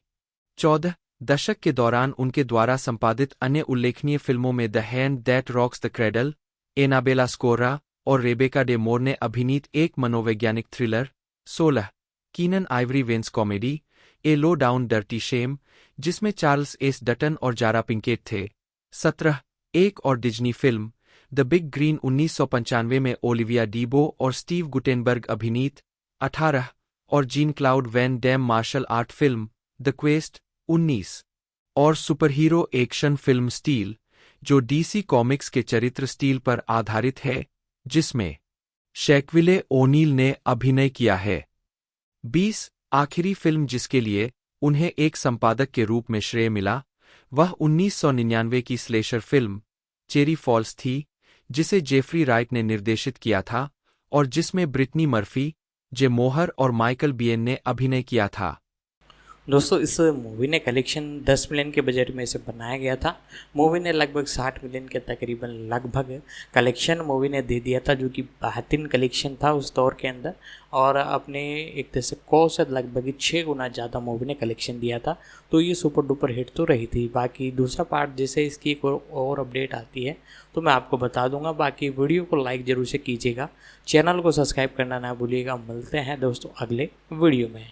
14 दशक के दौरान उनके द्वारा संपादित अन्य उल्लेखनीय फिल्मों में The Hand That Rocks the Cradle, Annabella Sciorra और रेबेका डे मोर ने अभिनीत एक मनोवैज्ञानिक थ्रिलर। 16 Keenen Ivory Wayans comedy A Low Down Dirty Shame, जिसमें चार्ल्स एस डटन और जारा पिंकेट थे। 17 एक और Disney film The Big Green 1995 में ओलिविया डीबो और स्टीव गुटेनबर्ग अभिनीत। 18 और Jean Claude Van Damme martial art film the quest. 19 और सुपरहीरो एक्शन फिल्म स्टील, जो डीसी कॉमिक्स के चरित्र स्टील पर आधारित है, जिसमें शैक्विले ओनील ने अभिनय किया है। 20 आखिरी फिल्म जिसके लिए उन्हें एक संपादक के रूप में श्रेय मिला, वह 1999 की स्लेशर फिल्म चेरी फॉल्स थी, जिसे जेफरी राइट ने निर्देशित किया था और जिसमें ब्रिटनी मर्फी, जे मोहर और माइकल बियन ने अभिनय किया था। दोस्तों इस मूवी ने कलेक्शन 10 मिलियन के बजट में इसे बनाया गया था। मूवी ने लगभग 60 मिलियन के तकरीबन लगभग कलेक्शन मूवी ने दे दिया था, जो कि बेहतरीन कलेक्शन था उस दौर के अंदर। और अपने एक तरह से से लगभग 6 गुना ज़्यादा मूवी ने कलेक्शन दिया था। तो ये सुपर डुपर हिट तो रही थी। बाकी दूसरा पार्ट जैसे इसकी एक और अपडेट आती है तो मैं आपको बता दूंगा। बाकी वीडियो को लाइक ज़रूर से कीजिएगा, चैनल को सब्सक्राइब करना ना भूलिएगा। मिलते हैं दोस्तों अगले वीडियो में।